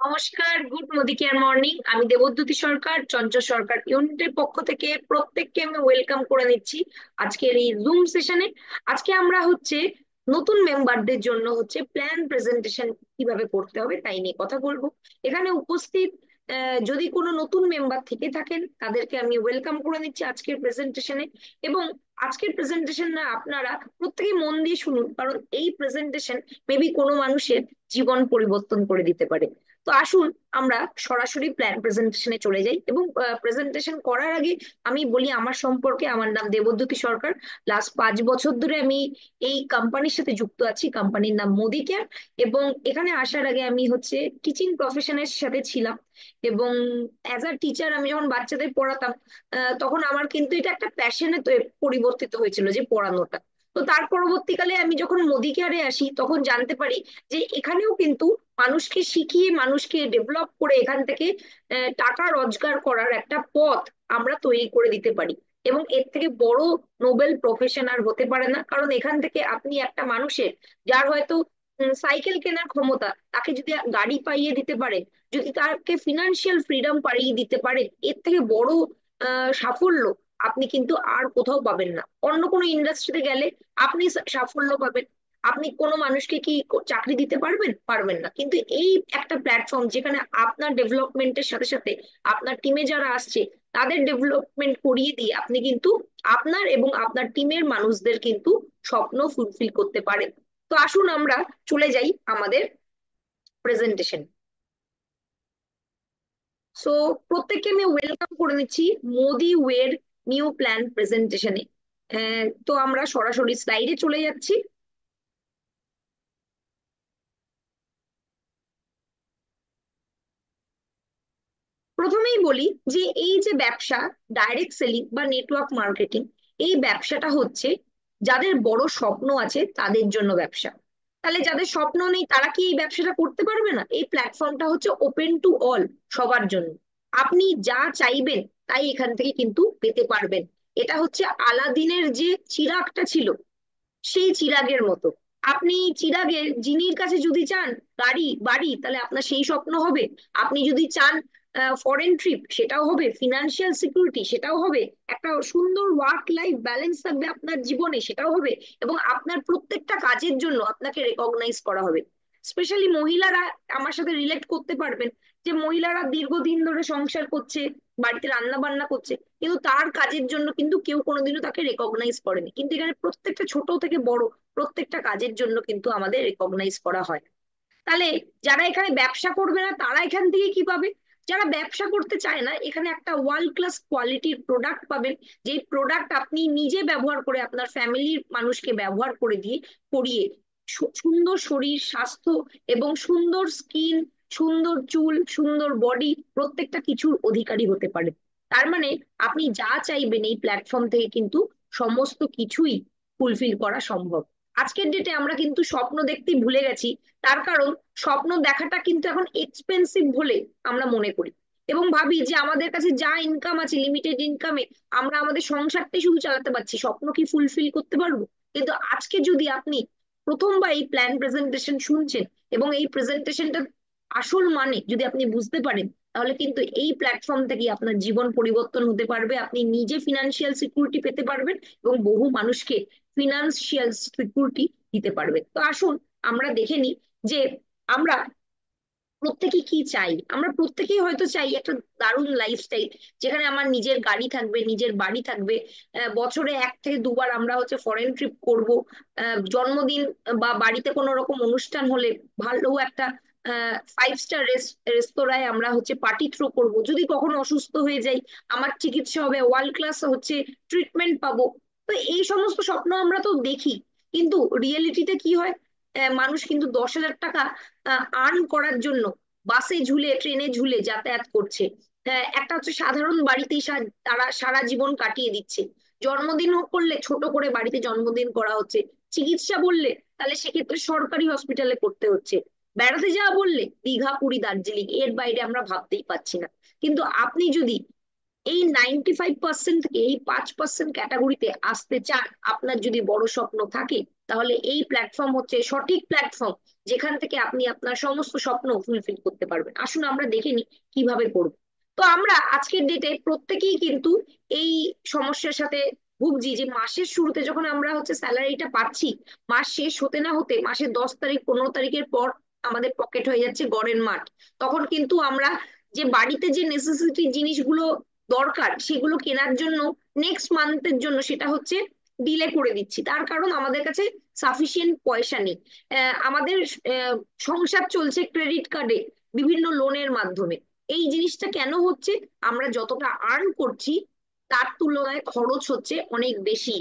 নমস্কার, good Modi care morning. আমি দেবদ্যুতি সরকার, চঞ্চল সরকার ইউনিটের পক্ষ থেকে প্রত্যেককে আমি ওয়েলকাম করে নিচ্ছি আজকের এই জুম সেশনে। আজকে আমরা নতুন মেম্বারদের জন্য প্ল্যান প্রেজেন্টেশন কিভাবে করতে হবে তাই নিয়ে কথা বলবো। এখানে উপস্থিত যদি কোনো নতুন মেম্বার থেকে থাকেন তাদেরকে আমি ওয়েলকাম করে নিচ্ছি আজকের প্রেজেন্টেশনে। এবং আজকের প্রেজেন্টেশন না আপনারা প্রত্যেকে মন দিয়ে শুনুন, কারণ এই প্রেজেন্টেশন মেবি কোনো মানুষের জীবন পরিবর্তন করে দিতে পারে। তো আসুন আমরা সরাসরি প্ল্যান প্রেজেন্টেশনে চলে যাই। এবং প্রেজেন্টেশন করার আগে আমি বলি আমার সম্পর্কে। আমার নাম দেবদ্যুতি সরকার। লাস্ট 5 বছর ধরে আমি এই কোম্পানির সাথে যুক্ত আছি। কোম্পানির নাম মোদি কেয়ার। এবং এখানে আসার আগে আমি টিচিং প্রফেশনের সাথে ছিলাম। এবং অ্যাজ আ টিচার আমি যখন বাচ্চাদের পড়াতাম, তখন আমার কিন্তু এটা একটা প্যাশনে পরিবর্তিত হয়েছিল যে পড়ানোটা। তো তার পরবর্তীকালে আমি যখন মোদি কেয়ারে আসি তখন জানতে পারি যে এখানেও কিন্তু মানুষকে শিখিয়ে মানুষকে ডেভেলপ করে এখান থেকে টাকা রোজগার করার একটা পথ আমরা তৈরি করে দিতে পারি। এবং এর থেকে বড় নোবেল প্রফেশন আর হতে পারে না, কারণ এখান থেকে আপনি একটা মানুষের, যার হয়তো সাইকেল কেনার ক্ষমতা, তাকে যদি গাড়ি পাইয়ে দিতে পারে, যদি তাকে ফিনান্সিয়াল ফ্রিডম পাইয়ে দিতে পারে, এর থেকে বড় সাফল্য আপনি কিন্তু আর কোথাও পাবেন না। অন্য কোনো ইন্ডাস্ট্রিতে গেলে আপনি সাফল্য পাবেন, আপনি কোনো মানুষকে কি চাকরি দিতে পারবেন? পারবেন না। কিন্তু এই একটা প্ল্যাটফর্ম যেখানে আপনার ডেভেলপমেন্টের সাথে সাথে আপনার টিমে যারা আসছে তাদের ডেভেলপমেন্ট করিয়ে দিয়ে আপনি কিন্তু আপনার এবং আপনার টিমের মানুষদের কিন্তু স্বপ্ন ফুলফিল করতে পারেন। তো আসুন আমরা চলে যাই আমাদের প্রেজেন্টেশন। সো প্রত্যেককে আমি ওয়েলকাম করে নিচ্ছি মোদি ওয়ের নিউ প্ল্যান প্রেজেন্টেশনে। তো আমরা সরাসরি স্লাইডে চলে যাচ্ছি। প্রথমেই বলি যে এই যে ব্যবসা, ডাইরেক্ট সেলিং বা নেটওয়ার্ক মার্কেটিং, এই ব্যবসাটা যাদের বড় স্বপ্ন আছে তাদের জন্য ব্যবসা। তাহলে যাদের স্বপ্ন নেই তারা কি এই ব্যবসাটা করতে পারবে না? এই প্ল্যাটফর্মটা ওপেন টু অল, সবার জন্য। আপনি যা চাইবেন তাই এখান থেকে কিন্তু পেতে পারবেন। এটা আলাদিনের যে চিরাগটা ছিল, সেই চিরাগের মতো। আপনি চিরাগের জিনির কাছে যদি চান গাড়ি বাড়ি, তাহলে আপনার সেই স্বপ্ন হবে। আপনি যদি চান ফরেন ট্রিপ, সেটাও হবে। ফিনান্সিয়াল সিকিউরিটি, সেটাও হবে। একটা সুন্দর ওয়ার্ক লাইফ ব্যালেন্স থাকবে আপনার জীবনে, সেটাও হবে। এবং আপনার প্রত্যেকটা কাজের জন্য আপনাকে রেকগনাইজ করা হবে। স্পেশালি মহিলারা আমার সাথে রিলেট করতে পারবেন, যে মহিলারা দীর্ঘদিন ধরে সংসার করছে, বাড়িতে রান্না বান্না করছে, কিন্তু তার কাজের জন্য কিন্তু কেউ কোনোদিনও তাকে রেকগনাইজ করেনি। কিন্তু এখানে প্রত্যেকটা ছোট থেকে বড় প্রত্যেকটা কাজের জন্য কিন্তু আমাদের রেকগনাইজ করা হয়। তাহলে যারা এখানে ব্যবসা করবে না তারা এখান থেকে কি পাবে? যারা ব্যবসা করতে চায় না, এখানে একটা ওয়ার্ল্ড ক্লাস কোয়ালিটির প্রোডাক্ট পাবেন। যেই প্রোডাক্ট আপনি নিজে ব্যবহার করে আপনার ফ্যামিলির মানুষকে ব্যবহার করে দিয়ে করিয়ে সুন্দর শরীর স্বাস্থ্য এবং সুন্দর স্কিন, সুন্দর চুল, সুন্দর বডি, প্রত্যেকটা কিছুর অধিকারী হতে পারে। তার মানে আপনি যা চাইবেন এই প্ল্যাটফর্ম থেকে কিন্তু সমস্ত কিছুই ফুলফিল করা সম্ভব। আজকের ডেটে আমরা কিন্তু স্বপ্ন দেখতেই ভুলে গেছি। তার কারণ স্বপ্ন দেখাটা কিন্তু এখন এক্সপেন্সিভ বলে আমরা মনে করি, এবং ভাবি যে আমাদের কাছে যা ইনকাম আছে, লিমিটেড ইনকামে আমরা আমাদের সংসারটাই শুধু চালাতে পারছি, স্বপ্ন কি ফুলফিল করতে পারবো? কিন্তু আজকে যদি আপনি প্রথমবার এই প্ল্যান প্রেজেন্টেশন শুনছেন এবং এই প্রেজেন্টেশনটা আসল মানে যদি আপনি বুঝতে পারেন, তাহলে কিন্তু এই প্ল্যাটফর্ম থেকে আপনার জীবন পরিবর্তন হতে পারবে। আপনি নিজে ফিনান্সিয়াল সিকিউরিটি পেতে পারবেন এবং বহু মানুষকে ফিনান্সিয়াল সিকিউরিটি দিতে পারবেন। তো আসুন আমরা দেখে নিই যে আমরা প্রত্যেকে কি চাই। আমরা প্রত্যেকেই হয়তো চাই একটা দারুণ লাইফস্টাইল, যেখানে আমার নিজের গাড়ি থাকবে, নিজের বাড়ি থাকবে, বছরে 1 থেকে 2 বার আমরা ফরেন ট্রিপ করব, জন্মদিন বা বাড়িতে কোনো রকম অনুষ্ঠান হলে ভালো একটা 5 স্টার রেস্তোরাঁয় আমরা পার্টি থ্রো করব। যদি কখনো অসুস্থ হয়ে যাই, আমার চিকিৎসা হবে, ওয়ার্ল্ড ক্লাস ট্রিটমেন্ট পাবো। তো এই সমস্ত স্বপ্ন আমরা তো দেখি, কিন্তু রিয়েলিটিতে কি হয়? মানুষ কিন্তু 10,000 টাকা আর্ন করার জন্য বাসে ঝুলে ট্রেনে ঝুলে যাতায়াত করছে। একটা সাধারণ বাড়িতেই তারা সারা জীবন কাটিয়ে দিচ্ছে। জন্মদিন করলে ছোট করে বাড়িতে জন্মদিন করা হচ্ছে। চিকিৎসা বললে তাহলে সেক্ষেত্রে সরকারি হসপিটালে করতে হচ্ছে। বেড়াতে যাওয়া বললে দীঘা পুরী দার্জিলিং, এর বাইরে আমরা ভাবতেই পাচ্ছি না। কিন্তু আপনি যদি এই 95% থেকে এই 5% ক্যাটাগরিতে আসতে চান, আপনার যদি বড় স্বপ্ন থাকে, তাহলে এই প্ল্যাটফর্ম হচ্ছে সঠিক প্ল্যাটফর্ম, যেখান থেকে আপনি আপনার সমস্ত স্বপ্ন ফুলফিল করতে পারবেন। আসুন আমরা দেখে নিই কিভাবে করব। তো আমরা আজকের ডেটে প্রত্যেকেই কিন্তু এই সমস্যার সাথে ভুগছি, যে মাসের শুরুতে যখন আমরা হচ্ছে স্যালারিটা পাচ্ছি, মাস শেষ হতে না হতে মাসের 10 তারিখ 15 তারিখের পর আমাদের পকেট হয়ে যাচ্ছে গড়ের মাঠ। তখন কিন্তু আমরা যে বাড়িতে যে নেসেসিটি জিনিসগুলো দরকার সেগুলো কেনার জন্য নেক্সট মান্থের জন্য সেটা হচ্ছে ডিলে করে দিচ্ছি, তার কারণ আমাদের কাছে সাফিসিয়েন্ট পয়সা নেই। আমাদের আহ, সংসার চলছে ক্রেডিট কার্ডে, বিভিন্ন লোনের মাধ্যমে। এই জিনিসটা কেন হচ্ছে? আমরা যতটা আর্ন করছি তার তুলনায় খরচ হচ্ছে অনেক বেশি।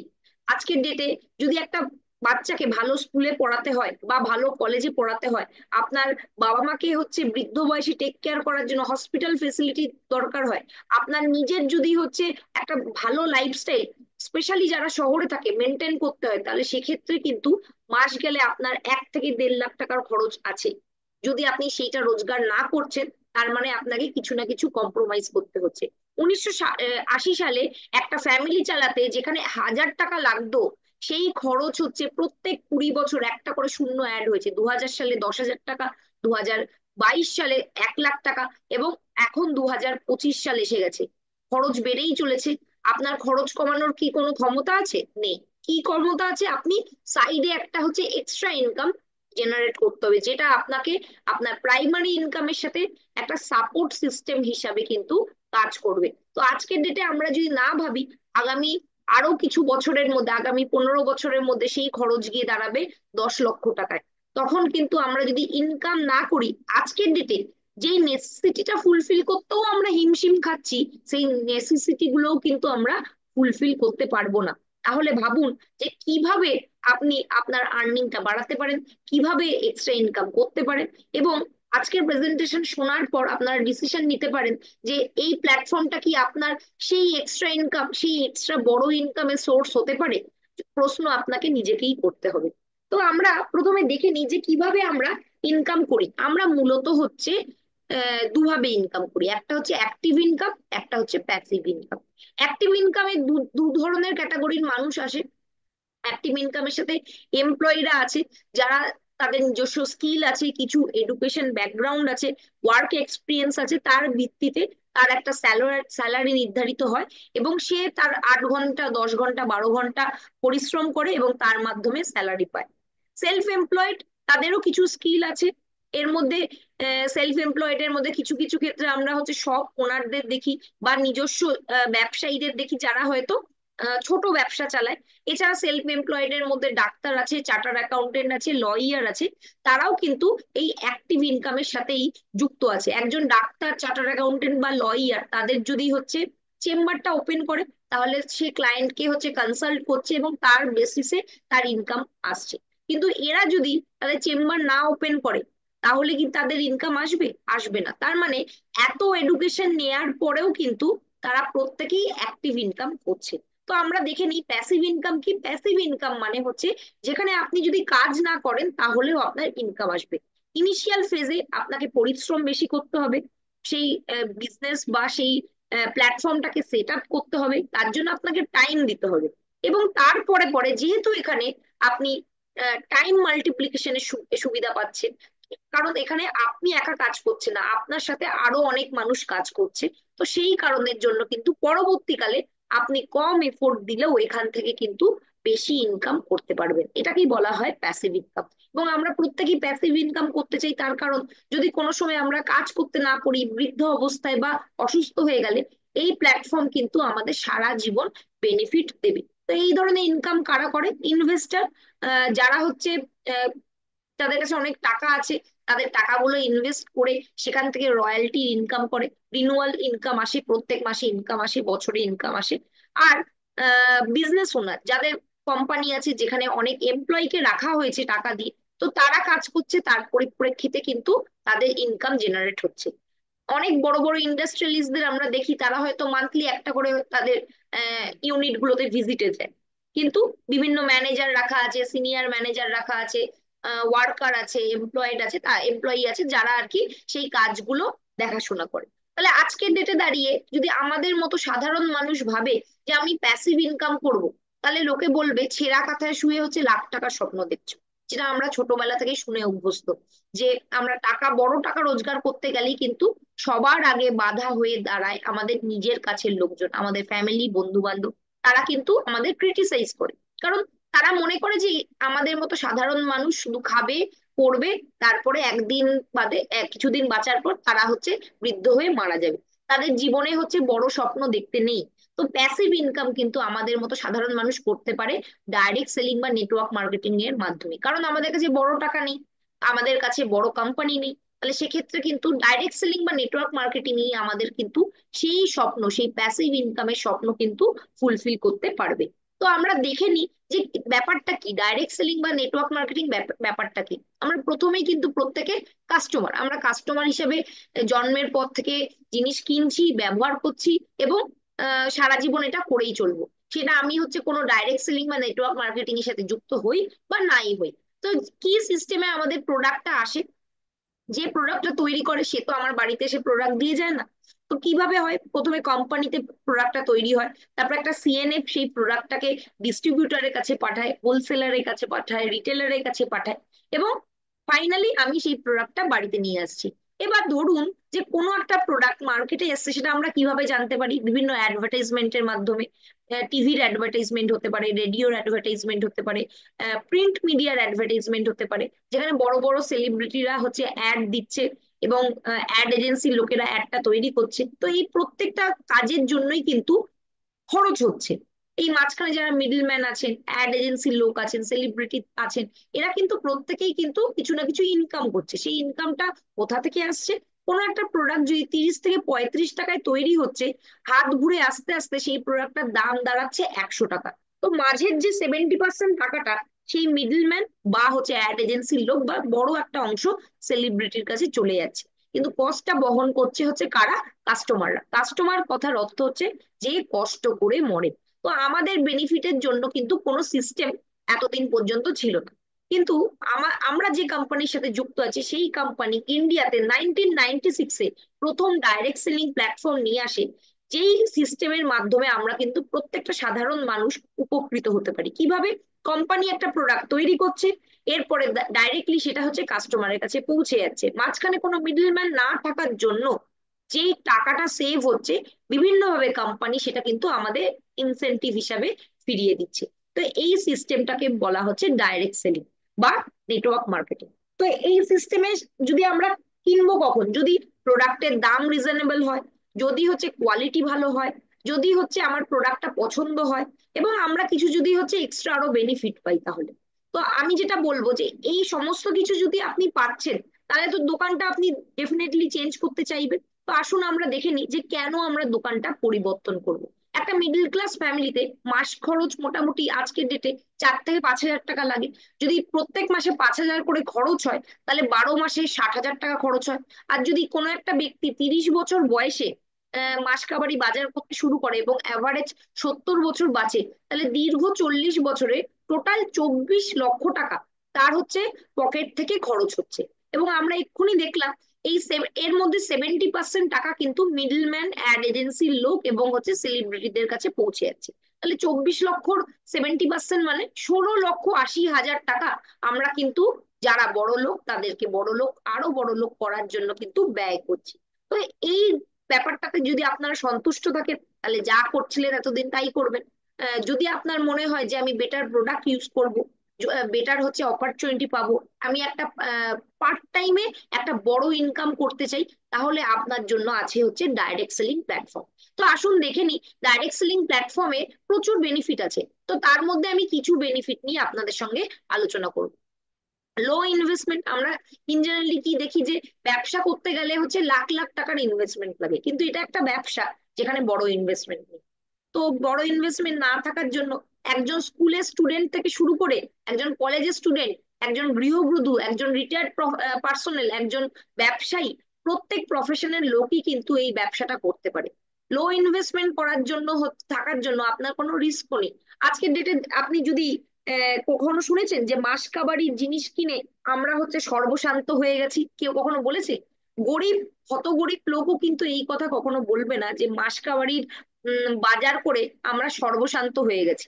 আজকের ডেটে যদি একটা বাচ্চাকে ভালো স্কুলে পড়াতে হয় বা ভালো কলেজে পড়াতে হয়, আপনার বাবা মাকে হচ্ছে বৃদ্ধ বয়সে টেক কেয়ার করার জন্য হসপিটাল ফেসিলিটি দরকার হয়, আপনার নিজের যদি হচ্ছে একটা ভালো লাইফস্টাইল, স্পেশালি যারা শহরে থাকে, মেনটেন করতে হয়, তাহলে সেক্ষেত্রে কিন্তু মাস গেলে আপনার 1 থেকে 1.5 লাখ টাকার খরচ আছে। যদি আপনি সেইটা রোজগার না করছেন, তার মানে আপনাকে কিছু না কিছু কম্প্রোমাইজ করতে হচ্ছে। 1980 সালে একটা ফ্যামিলি চালাতে যেখানে 1000 টাকা লাগতো, সেই খরচ হচ্ছে প্রত্যেক 20 বছর একটা করে শূন্য অ্যাড হয়েছে। 2000 সালে 10,000 টাকা, 2022 সালে 1 লাখ টাকা, এবং এখন 2025 সাল এসে গেছে। খরচ বেড়েই চলেছে। আপনার খরচ কমানোর কি কোনো ক্ষমতা আছে? নেই। কি ক্ষমতা আছে? আপনি সাইডে একটা হচ্ছে এক্সট্রা ইনকাম জেনারেট করতে হবে, যেটা আপনাকে আপনার প্রাইমারি ইনকামের সাথে একটা সাপোর্ট সিস্টেম হিসাবে কিন্তু কাজ করবে। তো আজকের ডেটে আমরা যদি না ভাবি, আগামী আরো কিছু বছরের মধ্যে, আগামী 15 বছরের মধ্যে সেই খরচ গিয়ে দাঁড়াবে 10 লক্ষ টাকায়। তখন কিন্তু আমরা যদি ইনকাম না করি, আজকের ডেটে যেই নেসেসিটিটা ফুলফিল করতেও আমরা হিমশিম খাচ্ছি, সেই নেসেসিটি গুলোও কিন্তু আমরা ফুলফিল করতে পারবো না। তাহলে ভাবুন যে কিভাবে আপনি আপনার আর্নিংটা বাড়াতে পারেন, কিভাবে এক্সট্রা ইনকাম করতে পারেন, এবং আজকের প্রেজেন্টেশন শোনার পর আপনারা ডিসিশন নিতে পারেন যে এই প্ল্যাটফর্মটা কি আপনার সেই এক্সট্রা ইনকাম, সেই এক্সট্রা বড় ইনকামের সোর্স হতে পারে। প্রশ্ন আপনাকে নিজেকেই করতে হবে। তো আমরা প্রথমে দেখে নিই যে কিভাবে আমরা ইনকাম করি। আমরা মূলত হচ্ছে দুভাবে ইনকাম করি, একটা হচ্ছে অ্যাক্টিভ ইনকাম, একটা হচ্ছে প্যাসিভ ইনকাম। অ্যাক্টিভ ইনকামে দু দু ধরনের ক্যাটাগরির মানুষ আসে। অ্যাক্টিভ ইনকামের সাথে এমপ্লয়িরা আছে, যারা তাদের নিজস্ব স্কিল আছে, কিছু এডুকেশন ব্যাকগ্রাউন্ড আছে, ওয়ার্ক এক্সপিরিয়েন্স আছে, তার ভিত্তিতে তার একটা স্যালারি নির্ধারিত হয়, এবং সে তার 8 ঘন্টা 10 ঘন্টা 12 ঘন্টা পরিশ্রম করে এবং তার মাধ্যমে স্যালারি পায়। সেলফ এমপ্লয়েড, তাদেরও কিছু স্কিল আছে। এর মধ্যে সেলফ এমপ্লয়েড এর মধ্যে কিছু কিছু ক্ষেত্রে আমরা হচ্ছে সব ওনারদের দেখি বা নিজস্ব ব্যবসায়ীদের দেখি, যারা হয়তো ছোট ব্যবসা চালায়। এছাড়া সেলফ এমপ্লয়েড এর মধ্যে ডাক্তার আছে, চার্টার্ড অ্যাকাউন্টেন্ট আছে, লয়ার আছে, তারাও কিন্তু এই অ্যাক্টিভ ইনকামের সাথেই যুক্ত আছে। একজন ডাক্তার, চার্টার্ড অ্যাকাউন্টেন্ট বা লয়ার, তাদের যদি হচ্ছে চেম্বারটা ওপেন করে, তাহলে সে ক্লায়েন্টকে হচ্ছে কনসাল্ট করছে এবং তার বেসিসে তার ইনকাম আসছে। কিন্তু এরা যদি তাদের চেম্বার না ওপেন করে, তাহলে কি তাদের ইনকাম আসবে? আসবে না। তার মানে এত এডুকেশন নেয়ার পরেও কিন্তু তারা প্রত্যেকেই অ্যাক্টিভ ইনকাম করছে। তো আমরা দেখে নিই প্যাসিভ ইনকাম কি। প্যাসিভ ইনকাম মানে হচ্ছে যেখানে আপনি যদি কাজ না করেন তাহলেও আপনার ইনকাম আসবে। ইনিশিয়াল ফেজে আপনাকে পরিশ্রম বেশি করতে হবে, সেই বিজনেস বা সেই প্ল্যাটফর্মটাকে সেট আপ করতে হবে, তার জন্য আপনাকে টাইম দিতে হবে। এবং তারপরে পরে যেহেতু এখানে আপনি টাইম মাল্টিপ্লিকেশনের সুবিধা পাচ্ছেন, কারণ এখানে আপনি একা কাজ করছেন না, আপনার সাথে আরো অনেক মানুষ কাজ করছে। তো সেই কারণের জন্য কিন্তু পরবর্তীকালে আপনি কম এফোর্ট দিলেও এখান থেকে কিন্তু বেশি ইনকাম করতে পারবেন। এটাকেই বলা হয় প্যাসিভ ইনকাম। এবং আমরা প্রত্যেকেই প্যাসিভ ইনকাম করতে চাই, তার কারণ যদি কোনো সময় আমরা কাজ করতে না পারি, বৃদ্ধ অবস্থায় বা অসুস্থ হয়ে গেলে, এই প্ল্যাটফর্ম কিন্তু আমাদের সারা জীবন বেনিফিট দেবে। তো এই ধরনের ইনকাম কারা করে? ইনভেস্টার, যারা হচ্ছে আহ, তাদের কাছে অনেক টাকা আছে, তাদের টাকাগুলো ইনভেস্ট করে সেখান থেকে রয়্যালটি ইনকাম করে, রিনুয়াল ইনকাম আসে, প্রত্যেক মাসে ইনকাম আসে, বছরে ইনকাম আসে। আর বিজনেস ওনার, যাদের কোম্পানি আছে যেখানে অনেক এমপ্লয়িকে রাখা হয়েছে টাকা দিয়ে, তো তারা কাজ করছে, তার পরিপ্রেক্ষিতে কিন্তু তাদের ইনকাম জেনারেট হচ্ছে। অনেক বড় বড় ইন্ডাস্ট্রিয়ালিস্টদের আমরা দেখি, তারা হয়তো মান্থলি একটা করে তাদের ইউনিট গুলোতে ভিজিটে যায়, কিন্তু বিভিন্ন ম্যানেজার রাখা আছে, সিনিয়র ম্যানেজার রাখা আছে, ওয়ার্কার আছে, এমপ্লয়েড আছে, তা এমপ্লয়ি আছে, যারা আর কি সেই কাজগুলো দেখাশোনা করে। তাহলে আজকের ডেটে দাঁড়িয়ে যদি আমাদের মতো সাধারণ মানুষ ভাবে যে আমি প্যাসিভ ইনকাম করব, তাহলে লোকে বলবে ছেঁড়া কাঁথায় শুয়ে হচ্ছে লাখ টাকার স্বপ্ন দেখছো, যেটা আমরা ছোটবেলা থেকে শুনে অভ্যস্ত। যে আমরা টাকা, বড় টাকা রোজগার করতে গেলেই কিন্তু সবার আগে বাধা হয়ে দাঁড়ায় আমাদের নিজের কাছের লোকজন, আমাদের ফ্যামিলি, বন্ধু বান্ধব। তারা কিন্তু আমাদের ক্রিটিসাইজ করে, কারণ তারা মনে করে যে আমাদের মতো সাধারণ মানুষ শুধু খাবে, পড়বে, তারপরে একদিন বাদে কিছুদিন বাঁচার পর তারা হচ্ছে বৃদ্ধ হয়ে মারা যাবে। তাদের জীবনে হচ্ছে বড় স্বপ্ন দেখতে নেই। তো প্যাসিভ ইনকাম কিন্তু আমাদের মতো সাধারণ মানুষ করতে পারে ডাইরেক্ট সেলিং বা নেটওয়ার্ক মার্কেটিং এর মাধ্যমে, কারণ আমাদের কাছে বড় টাকা নেই, আমাদের কাছে বড় কোম্পানি নেই। তাহলে সেক্ষেত্রে কিন্তু ডাইরেক্ট সেলিং বা নেটওয়ার্ক মার্কেটিং এই আমাদের কিন্তু সেই স্বপ্ন, সেই প্যাসিভ ইনকামের স্বপ্ন কিন্তু ফুলফিল করতে পারবে। তো আমরা দেখে নিই যে ব্যাপারটা কি, ডাইরেক্ট সেলিং বা নেটওয়ার্ক মার্কেটিং ব্যাপারটা কি। আমরা প্রথমেই কিন্তু প্রত্যেকে কাস্টমার, আমরা কাস্টমার হিসেবে জন্মের পর থেকে জিনিস কিনছি, ব্যবহার করছি, এবং সারা জীবন এটা করেই চলবো। সেটা আমি হচ্ছে কোনো ডাইরেক্ট সেলিং বা নেটওয়ার্ক মার্কেটিং এর সাথে যুক্ত হই বা নাই হই। তো কি সিস্টেমে আমাদের প্রোডাক্টটা আসে, যে প্রোডাক্টটা তৈরি করে সে তো আমার বাড়িতে এসে প্রোডাক্ট দিয়ে যায় না। তো কিভাবে হয়, প্রথমে কোম্পানিতে প্রোডাক্টটা তৈরি হয়, তারপর একটা সিএনএফ সেই প্রোডাক্টটাকে ডিস্ট্রিবিউটরের কাছে পাঠায়, হোলসেলারের কাছে পাঠায়, রিটেলারের কাছে পাঠায়, এবং ফাইনালি আমি সেই প্রোডাক্টটা বাড়িতে নিয়ে আসছি। এবার ধরুন যে কোনো একটা প্রোডাক্ট মার্কেটে এসছে, সেটা আমরা কিভাবে জানতে পারি? বিভিন্ন অ্যাডভার্টাইজমেন্টের মাধ্যমে। টিভির অ্যাডভার্টাইজমেন্ট হতে পারে, রেডিওর অ্যাডভার্টাইজমেন্ট হতে পারে, প্রিন্ট মিডিয়ার অ্যাডভার্টাইজমেন্ট হতে পারে, যেখানে বড় বড় সেলিব্রিটিরা হচ্ছে অ্যাড দিচ্ছে, এবং অ্যাড এজেন্সির লোকেরা অ্যাডটা তৈরি করছে। তো এই প্রত্যেকটা কাজের জন্যই কিন্তু খরচ হচ্ছে। এই মাঝখানে যারা মিডল ম্যান আছেন, অ্যাড এজেন্সির লোক আছেন, সেলিব্রিটি আছেন, এরা কিন্তু প্রত্যেকেই কিন্তু কিছু না কিছু ইনকাম করছে। সেই ইনকামটা কোথা থেকে আসছে? কোনো একটা প্রোডাক্ট যদি 30 থেকে 35 টাকায় তৈরি হচ্ছে, হাত ঘুরে আস্তে আস্তে সেই প্রোডাক্টটার দাম দাঁড়াচ্ছে 100 টাকা। তো মাঝের যে 70% টাকাটা সেই মিডল ম্যান বা হচ্ছে অ্যাড এজেন্সির লোক বা বড় একটা অংশ সেলিব্রিটির কাছে চলে যাচ্ছে। কিন্তু কস্টটা বহন করছে হচ্ছে কারা? কাস্টমাররা। কাস্টমার কথার অর্থ হচ্ছে যে কষ্ট করে মরে। তো আমাদের বেনিফিটের জন্য কিন্তু কোনো সিস্টেম এতদিন পর্যন্ত ছিল না। কিন্তু আমরা যে কোম্পানির সাথে যুক্ত আছি, সেই কোম্পানি ইন্ডিয়াতে 1996-এ প্রথম ডাইরেক্ট সেলিং প্ল্যাটফর্ম নিয়ে আসে, যেই সিস্টেমের মাধ্যমে আমরা কিন্তু প্রত্যেকটা সাধারণ মানুষ উপকৃত হতে পারি। কিভাবে? কোম্পানি একটা প্রোডাক্ট তৈরি করছে, এরপরে ডাইরেক্টলি সেটা হচ্ছে কাস্টমারের কাছে পৌঁছে যাচ্ছে, মাঝখানে কোনো মিডলম্যান না থাকার জন্য যেই টাকাটা সেভ হচ্ছে, বিভিন্নভাবে কোম্পানি সেটা কিন্তু আমাদের ইনসেনটিভ হিসাবে ফিরিয়ে দিচ্ছে। তো এই সিস্টেমটাকে বলা হচ্ছে ডাইরেক্ট সেলিং বা নেটওয়ার্ক মার্কেটিং। তো এই সিস্টেমে যদি আমরা কিনবো কখন? যদি প্রোডাক্টের দাম রিজনেবল হয়, যদি হচ্ছে কোয়ালিটি ভালো হয়, যদি হচ্ছে আমার প্রোডাক্টটা পছন্দ হয়, এবং আমরা কিছু যদি হচ্ছে এক্সট্রা আরো বেনিফিট পাই, তাহলে। তো আমি যেটা বলবো যে এই সমস্ত কিছু যদি আপনি পাচ্ছেন, তাহলে তো দোকানটা আপনি ডেফিনেটলি চেঞ্জ করতে চাইবেন। তো আসুন আমরা দেখে নিই যে কেন আমরা দোকানটা পরিবর্তন করব। একটা মিডল ক্লাস ফ্যামিলিতে মাস খরচ মোটামুটি আজকের ডেটে 4 থেকে 5 হাজার টাকা লাগে। যদি প্রত্যেক মাসে 5 হাজার করে খরচ হয়, তাহলে 12 মাসে 60 হাজার টাকা খরচ হয়। আর যদি কোনো একটা ব্যক্তি 30 বছর বয়সে মাস কাবারি বাজার করতে শুরু করে এবং অ্যাভারেজ 70 বছর বাঁচে, তাহলে দীর্ঘ 40 বছরে টোটাল 24 লক্ষ টাকা তার হচ্ছে পকেট থেকে খরচ হচ্ছে। এবং আমরা এক্ষুনি দেখলাম এই এর মধ্যে 70% টাকা কিন্তু মিডলম্যান, অ্যাড এজেন্সির লোক এবং হচ্ছে সেলিব্রিটিদের কাছে পৌঁছে যাচ্ছে। তাহলে 24 লক্ষর 70% মানে 16,80,000 টাকা আমরা কিন্তু যারা বড় লোক তাদেরকে বড় লোক, আরো বড় লোক করার জন্য কিন্তু ব্যয় করছি। তো এই ব্যাপারটাতে যদি আপনারা সন্তুষ্ট থাকেন, তাহলে যা করছিলেন এতদিন তাই করবেন। যদি আপনার মনে হয় যে আমি বেটার প্রোডাক্ট ইউজ করব, বেটার হচ্ছে অপরচুনিটি পাবো, আমি একটা পার্ট টাইমে একটা বড় ইনকাম করতে চাই, তাহলে আপনার জন্য আছে হচ্ছে ডাইরেক্ট সেলিং প্ল্যাটফর্ম। তো আসুন দেখে নিই ডাইরেক্ট সেলিং প্ল্যাটফর্মে প্রচুর বেনিফিট আছে। তো তার মধ্যে আমি কিছু বেনিফিট নিয়ে আপনাদের সঙ্গে আলোচনা করব। লো ইনভেস্টমেন্ট। আমরা ইন জেনারেলি কি দেখি যে ব্যবসা করতে গেলে হচ্ছে লাখ লাখ টাকার ইনভেস্টমেন্ট লাগে, কিন্তু এটা একটা ব্যবসা যেখানে বড় ইনভেস্টমেন্ট নেই। তো বড় ইনভেস্টমেন্ট না থাকার জন্য একজন স্কুলের স্টুডেন্ট থেকে শুরু করে একজন কলেজের স্টুডেন্ট, একজন গৃহবধূ, একজন রিটায়ার্ড পার্সোনাল, একজন ব্যবসায়ী, প্রত্যেক প্রফেশনের লোকই কিন্তু এই ব্যবসাটা করতে পারে। লো ইনভেস্টমেন্ট করার জন্য থাকার জন্য আপনার কোনো রিস্কও নেই। আজকের ডেটে আপনি যদি কখনো শুনেছেন যে মাসকাবারির জিনিস কিনে আমরা হচ্ছে সর্বশান্ত হয়ে গেছি? কেউ কখনো বলেছে? গরিব, হত গরিব লোকও কিন্তু এই কথা কখনো বলবে না যে মাসকাবারির বাজার করে আমরা সর্বশান্ত হয়ে গেছি।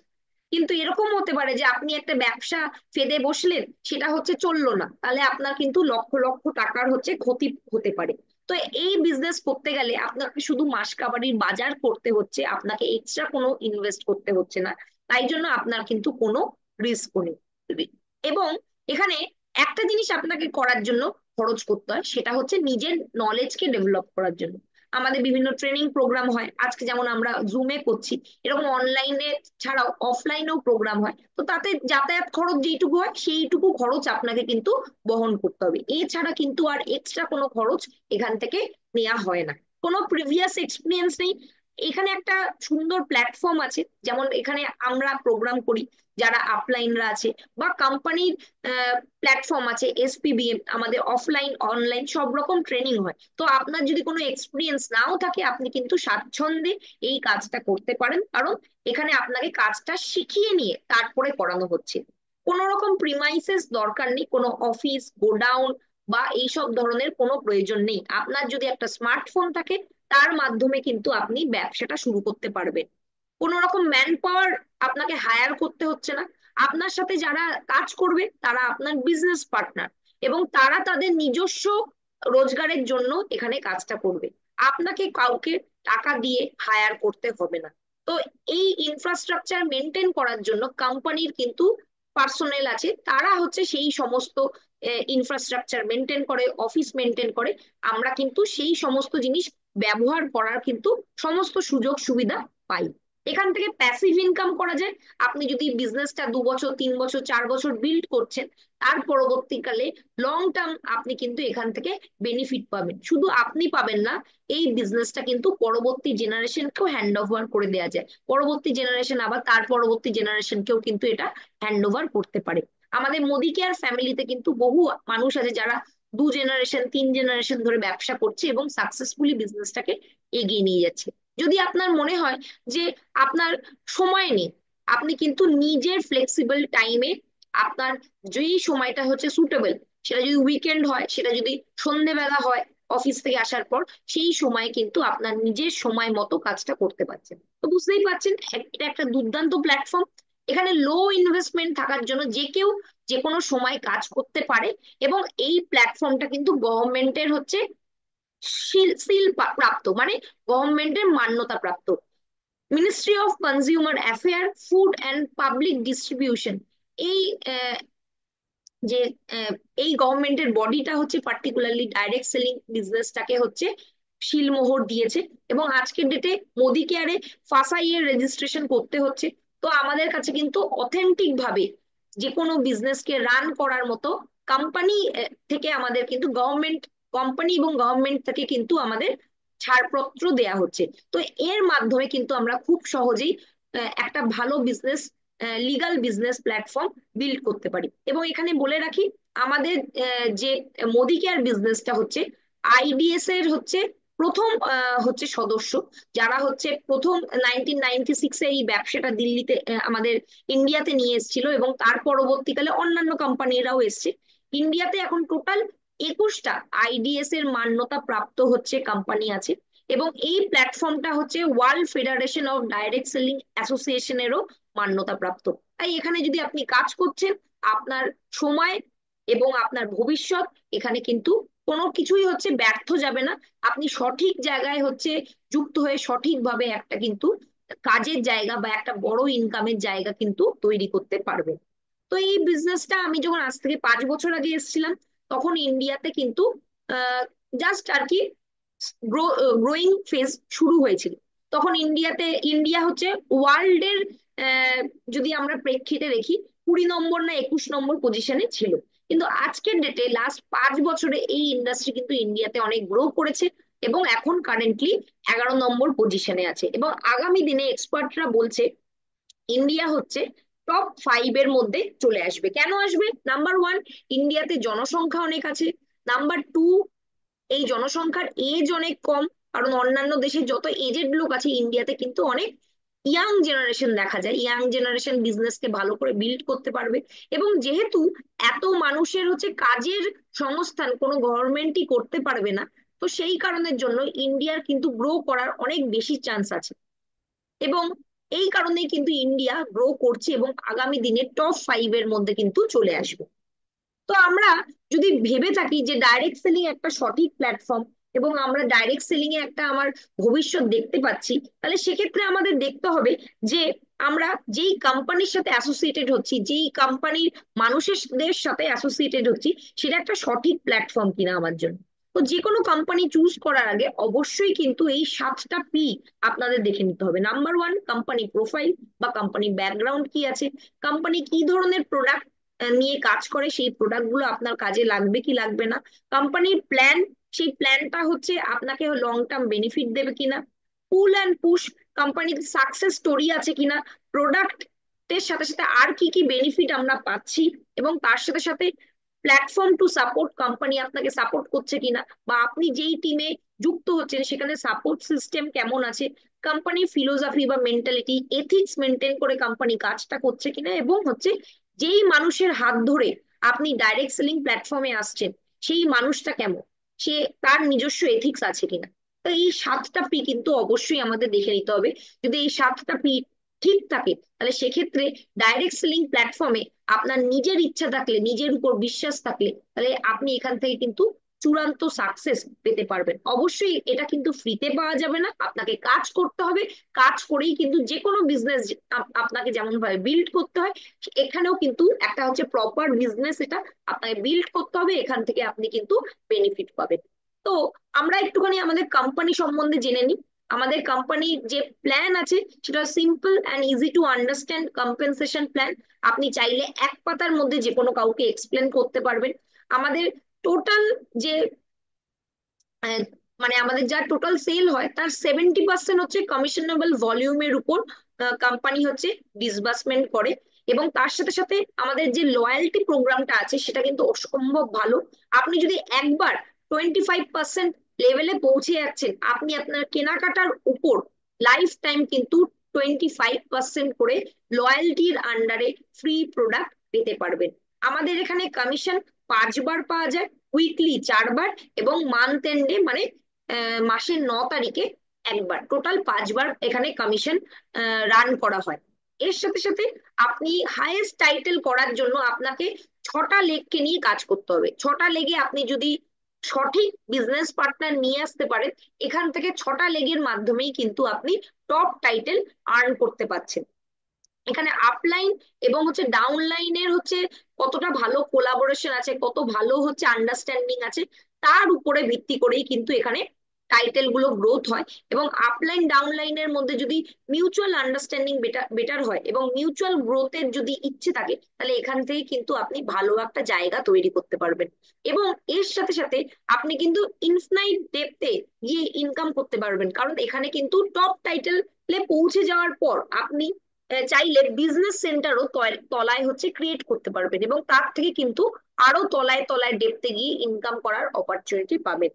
কিন্তু এরকম হতে পারে যে আপনি একটা ব্যবসা ফেদে বসলেন, সেটা হচ্ছে চললো না, তাহলে আপনার কিন্তু লক্ষ লক্ষ টাকার হচ্ছে ক্ষতি হতে পারে। তো এই বিজনেস করতে গেলে আপনাকে শুধু মাসকাবারির বাজার করতে হচ্ছে, আপনাকে এক্সট্রা কোনো ইনভেস্ট করতে হচ্ছে না। তাই জন্য আপনার কিন্তু কোনো রিস্ক নেই। এবং এখানে একটা জিনিস আপনাকে করার জন্য খরচ করতে হয়, সেটা হচ্ছে নিজের নলেজকে ডেভেলপ করার জন্য। আমাদের বিভিন্ন ট্রেনিং প্রোগ্রাম হয়, আজকে যেমন আমরা জুমে করছি, এরকম অনলাইনে ছাড়াও অফলাইনেও প্রোগ্রাম হয়। তো তাতে যাতায়াত খরচ যেইটুকু হয় সেইটুকু খরচ আপনাকে কিন্তু বহন করতে হবে, এছাড়া কিন্তু আর এক্সট্রা কোনো খরচ এখান থেকে নেওয়া হয় না। কোনো প্রিভিয়াস এক্সপিরিয়েন্স নেই। এখানে একটা সুন্দর প্ল্যাটফর্ম আছে, যেমন এখানে আমরা প্রোগ্রাম করি যারা আপলাইনরা আছে, বা কোম্পানির প্ল্যাটফর্ম আছে এসপিবিএম, আমাদের অফলাইন অনলাইন সব রকম ট্রেনিং হয়। তো আপনার যদি কোনো এক্সপিরিয়েন্স নাও থাকে, আপনি কিন্তু স্বাচ্ছন্দ্যে এই কাজটা করতে পারেন, কারণ এখানে আপনাকে কাজটা শিখিয়ে নিয়ে তারপরে করানো হচ্ছে। কোনো রকম প্রিমাইসেস দরকার নেই, কোনো অফিস গোডাউন বা এইসব ধরনের কোনো প্রয়োজন নেই। আপনার যদি একটা স্মার্টফোন থাকে, তার মাধ্যমে কিন্তু আপনি ব্যবসাটা শুরু করতে পারবেন। কোনো রকম ম্যান পাওয়ার আপনাকে হায়ার করতে হচ্ছে না। আপনার সাথে যারা কাজ করবে তারা আপনার বিজনেস পার্টনার, এবং তারা তাদের নিজস্ব রোজগারের জন্য এখানে কাজটা করবে। আপনাকে কাউকে টাকা দিয়ে হায়ার করতে হবে না। তো এই ইনফ্রাস্ট্রাকচার মেনটেন করার জন্য কোম্পানির কিন্তু পার্সোনেল আছে, তারা হচ্ছে সেই সমস্ত ইনফ্রাস্ট্রাকচার মেনটেন করে, অফিস মেনটেন করে। আমরা কিন্তু সেই সমস্ত জিনিস ব্যবহার করার কিন্তু সমস্ত সুযোগ সুবিধা পাই। এখান থেকে প্যাসিভ ইনকাম করা যায়। আপনি যদি বিজনেসটা 2 বছর 3 বছর 4 বছর বিল্ড করছেন, তার পরবর্তীকালে লং টার্ম আপনি কিন্তু এখান থেকে বেনিফিট পাবেন। শুধু আপনি পাবেন না, এই বিজনেসটা কিন্তু পরবর্তী জেনারেশনকেও হ্যান্ড ওভার করে দেওয়া যায়, পরবর্তী জেনারেশন আবার তার পরবর্তী জেনারেশনকেও কিন্তু এটা হ্যান্ড ওভার করতে পারে। আমাদের মোদি কেয়ার ফ্যামিলিতে কিন্তু বহু মানুষ আছে যারা 2 জেনারেশন 3 জেনারেশন ধরে ব্যবসা করছে এবং সাকসেসফুলি বিজনেসটাকে এগিয়ে নিয়ে যাচ্ছে। যদি আপনার মনে হয় যে আপনার সময় নেই, আপনি কিন্তু নিজের ফ্লেক্সিবল টাইমে আপনার যেই সময়টা হচ্ছে সুটেবল, সেটা যদি উইকেন্ড হয়, সেটা যদি সন্ধেবেলা হয় অফিস থেকে আসার পর, সেই সময় কিন্তু আপনার নিজের সময় মতো কাজটা করতে পারছেন। তো বুঝতেই পারছেন এটা একটা দুর্দান্ত প্ল্যাটফর্ম। এখানে লো ইনভেস্টমেন্ট থাকার জন্য যে কেউ যে কোনো সময় কাজ করতে পারে। এবং এই প্ল্যাটফর্মটা কিন্তু গভর্নমেন্টের হচ্ছে সিল প্রাপ্ত, মানে গভর্নমেন্টের মান্যতা প্রাপ্ত। Ministry of consumer affair, food and public distribution, এই আহ, যে আহ, এই গভর্নমেন্টের বডিটা হচ্ছে পার্টিকুলারলি ডাইরেক্ট সেলিং বিজনেসটাকে হচ্ছে শিলমোহর দিয়েছে। এবং আজকের ডেটে মোদি কেয়ারে ফাসাই এর রেজিস্ট্রেশন করতে হচ্ছে। তো আমাদের কাছে কিন্তু অথেন্টিক ভাবে যে কোনো বিজনেসকে রান করার মতো কোম্পানি থেকে আমাদের কিন্তু গভর্নমেন্ট, কোম্পানি এবং গভর্নমেন্ট থেকে কিন্তু আমাদের ছাড়পত্র দেয়া হচ্ছে। তো এর মাধ্যমে কিন্তু আমরা খুব সহজেই একটা ভালো business, legal business platform build করতে পারি। এবং এখানে বলে রাখি, আমাদের যে মোদি কেয়ার বিজনেসটা হচ্ছে আইডিএস এর হচ্ছে প্রথম হচ্ছে সদস্য, যারা হচ্ছে প্রথম 1996-এ এই ব্যবসাটা দিল্লিতে আমাদের ইন্ডিয়াতে নিয়ে এসেছিল, এবং তার পরবর্তীকালে অন্যান্য কোম্পানিরাও এসছে। ইন্ডিয়াতে এখন টোটাল 21টা আইডিএস এর মান্যতা প্রাপ্ত হচ্ছে কোম্পানি আছে। এবং এই প্ল্যাটফর্মটা হচ্ছে World Federation of Direct Selling অ্যাসোসিয়েশনেরও মান্যতা প্রাপ্ত। তাই এখানে যদি আপনি কাজ করছেন, আপনার সময় এবং আপনার ভবিষ্যৎ এখানে কিন্তু কোনো কিছুই হচ্ছে ব্যর্থ যাবে না। আপনি সঠিক জায়গায় হচ্ছে যুক্ত হয়ে সঠিকভাবে একটা কিন্তু কাজের জায়গা বা একটা বড় ইনকামের জায়গা কিন্তু তৈরি করতে পারবেন। তো এই বিজনেসটা আমি যখন আজ থেকে 5 বছর আগে এসেছিলাম, তখন ইন্ডিয়াতে কিন্তু জাস্ট আর কি গ্রোয়িং ফেজ শুরু হয়েছিল। তখন ইন্ডিয়া হচ্ছে ওয়ার্ল্ডের, যদি আমরা প্রেক্ষিতে দেখি, 20 নম্বর না 21 নম্বর পজিশনে ছিল। কিন্তু আজকের ডেটে লাস্ট 5 বছরে এই ইন্ডাস্ট্রি কিন্তু ইন্ডিয়াতে অনেক গ্রো করেছে, এবং এখন কারেন্টলি 11 নম্বর পজিশনে আছে। এবং আগামী দিনে এক্সপার্টরা বলছে ইন্ডিয়া হচ্ছে টপ 5-এর মধ্যে চলে আসবে। কেন আসবে? নাম্বার 1, ইন্ডিয়াতে জনসংখ্যা অনেক আছে। নাম্বার 2, এই জনসংখ্যার এজ অনেক কম, কারণ অন্যান্য দেশে যত এজেড লোক আছে, ইন্ডিয়াতে কিন্তু অনেক ইয়াং জেনারেশন দেখা যায়, ইয়াং জেনারেশন বিজনেসকে ভালো করে বিল্ড করতে পারবে। এবং যেহেতু এত মানুষের হচ্ছে কাজের সংস্থান কোনো গভর্নমেন্টই করতে পারবে না, তো সেই কারণের জন্য ইন্ডিয়ার কিন্তু গ্রো করার অনেক বেশি চান্স আছে। এবং এই কারণেই কিন্তু ইন্ডিয়া গ্রো করছে এবং আগামী দিনে টপ 5 এর মধ্যে কিন্তু চলে আসবে। তো আমরা যদি ভেবে থাকি যে ডাইরেক্ট সেলিং একটা সঠিক প্ল্যাটফর্ম এবং আমরা ডাইরেক্ট সেলিং এ একটা আমার ভবিষ্যৎ দেখতে পাচ্ছি, তাহলে সেক্ষেত্রে আমাদের দেখতে হবে যে আমরা যেই কোম্পানির সাথে অ্যাসোসিয়েটেড হচ্ছি, যেই কোম্পানির মানুষের সাথে অ্যাসোসিয়েটেড হচ্ছি, সেটা একটা সঠিক প্ল্যাটফর্ম কিনা আমার জন্য। তো যে কোনো কোম্পানি চুজ করার আগে অবশ্যই কিন্তু এই 7টা P আপনাদের দেখে নিতে হবে। নাম্বার 1, কোম্পানি প্রোফাইল বা কোম্পানি ব্যাকগ্রাউন্ড কি আছে, কোম্পানি কি ধরনের প্রোডাক্ট নিয়ে কাজ করে, সেই প্রোডাক্ট গুলো আপনার কাজে লাগবে কি লাগবে না, কোম্পানির প্ল্যান, সেই প্ল্যানটা হচ্ছে আপনাকে লং টার্ম বেনিফিট দেবে কিনা, পুল অ্যান্ড পুশ, কোম্পানির সাকসেস স্টোরি আছে কিনা, প্রোডাক্ট এর সাথে সাথে আর কি কি বেনিফিট আমরা পাচ্ছি, এবং তার সাথে সাথে প্ল্যাটফর্ম টু সাপোর্ট, কোম্পানি আপনাকে সাপোর্ট করছে কিনা, বা আপনি যেই টিমে যুক্ত হচ্ছেন সেখানে সাপোর্ট সিস্টেম কেমন আছে, কোম্পানির ফিলোসফি বা মেন্টালিটি, এথিক্স মেনটেন করে কোম্পানি কাজটা করছে কিনা, এবং হচ্ছে যেই মানুষের হাত ধরে আপনি ডাইরেক্ট সেলিং প্ল্যাটফর্মে আসছেন সেই মানুষটা কেমন, সে তার নিজস্ব এথিক্স আছে কিনা। তো এই 7টা P কিন্তু অবশ্যই আমাদের দেখে নিতে হবে। যদি এই 7টা P ঠিক থাকে, তাহলে সেক্ষেত্রে ডাইরেক্ট সেলিং প্ল্যাটফর্মে আপনার নিজের ইচ্ছা থাকলে, নিজের উপর বিশ্বাস থাকলে, তাহলে আপনি এখান থেকে কিন্তু চূড়ান্ত সাকসেস পেতে পারবেন। অবশ্যই এটা কিন্তু ফ্রিতে পাওয়া যাবে না, আপনাকে কাজ করতে হবে। কাজ করেই কিন্তু যে কোনো বিজনেস আপনাকে যেমন ভাবে বিল্ড করতে হয়, এখানেও কিন্তু একটা হচ্ছে প্রপার বিজনেস, এটা আপনাকে বিল্ড করতে হবে, এখান থেকে আপনি কিন্তু বেনিফিট পাবেন। তো আমরা একটুখানি আমাদের কোম্পানি সম্বন্ধে জেনে নিই। আমাদের কোম্পানির যে প্ল্যান আছে সেটা simple and easy to understand compensation plan. আপনি চাইলে এক পাতার মধ্যে যে কোনো কাউকে এক্সপ্লেন করতে পারবেন। আমাদের টোটাল যে আহ, মানে আমাদের যা টোটাল সেল হয় তার 70% হচ্ছে কমিশনেবল ভলিউমের উপর কোম্পানি হচ্ছে ডিসবার্সমেন্ট করে। এবং তার সাথে সাথে আমাদের যে লয়্যালটি প্রোগ্রামটা আছে সেটা কিন্তু অসম্ভব ভালো। আপনি যদি একবার 25% লেভেলে পৌঁছে যাচ্ছেন, আপনি আপনার কেনাকাটার উপর লাইফ টাইম কিন্তু 25% করে লয়্যালটির আন্ডারে ফ্রি প্রোডাক্ট পেতে পারবেন। আমাদের এখানে কমিশন 5বার পাওয়া যায়, উইকলি 4বার, এবং মান্থ এন্ডে মানে মাসের 9 তারিখে একবার, টোটাল 5বার এখানে কমিশন রান করা হয়। এর সাথে সাথে আপনি হাইয়েস্ট টাইটেল করার জন্য আপনাকে 6টা লেগকে নিয়ে কাজ করতে হবে। 6টা লেগে আপনি যদি সঠিক বিজনেস পার্টনার নিয়ে আসতে পারেন, এখান থেকে 6টা লেগের মাধ্যমেই কিন্তু আপনি টপ টাইটেল আর্ন করতে পারছেন। এখানে আপলাইন এবং হচ্ছে ডাউনলাইনের হচ্ছে কতটা ভালো কোলাবোরেশন আছে, কত ভালো হচ্ছে আন্ডারস্ট্যান্ডিং আছে, তার উপরে ভিত্তি করেই কিন্তু এখানে টাইটেল গুলো গ্রোথ হয়। এবং আপলাইন ডাউনলাইনের মধ্যে যদি মিউচুয়াল আন্ডারস্ট্যান্ডিং বেটার বেটার হয় এবং মিউচুয়াল গ্রোথের যদি ইচ্ছে থাকে, তাহলে এখান থেকে কিন্তু আপনি ভালো একটা জায়গা তৈরি করতে পারবেন। এবং এর সাথে সাথে আপনি কিন্তু ইনফিনাইট ডেপথে গিয়ে ইনকাম করতে পারবেন, কারণ এখানে কিন্তু টপ টাইটেল পৌঁছে যাওয়ার পর আপনি চাইলে বিজনেস সেন্টারও তলায় হচ্ছে ক্রিয়েট করতে পারবেন, এবং তার থেকে কিন্তু আরো তলায় তলায় ডেপতে গিয়ে ইনকাম করার অপরচুনিটি পাবেন।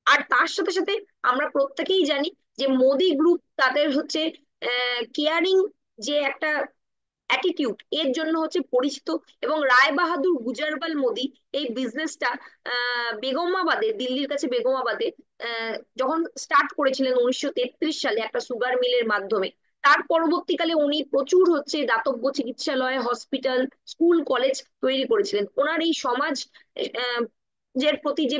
আর তার সাথে সাথে আমরা প্রত্যেকেই জানি যে মোদি গ্রুপ তাদের হচ্ছে কেয়ারিং যে একটা অ্যাটিটিউড, এর জন্য হচ্ছে পরিচিত। এবং রায় বাহাদুর গুজরাবাল মোদি এই বিজনেসটা বেগমাবাদে, দিল্লির কাছে বেগমাবাদে যখন স্টার্ট করেছিলেন 1933 সালে একটা সুগার মিলের মাধ্যমে, তার পরবর্তীকালে উনি প্রচুর হচ্ছে দাতব্য চিকিৎসালয়, হসপিটাল, স্কুল, কলেজ তৈরি করেছিলেন। ওনার এই সমাজ আহ, যের প্রতি যে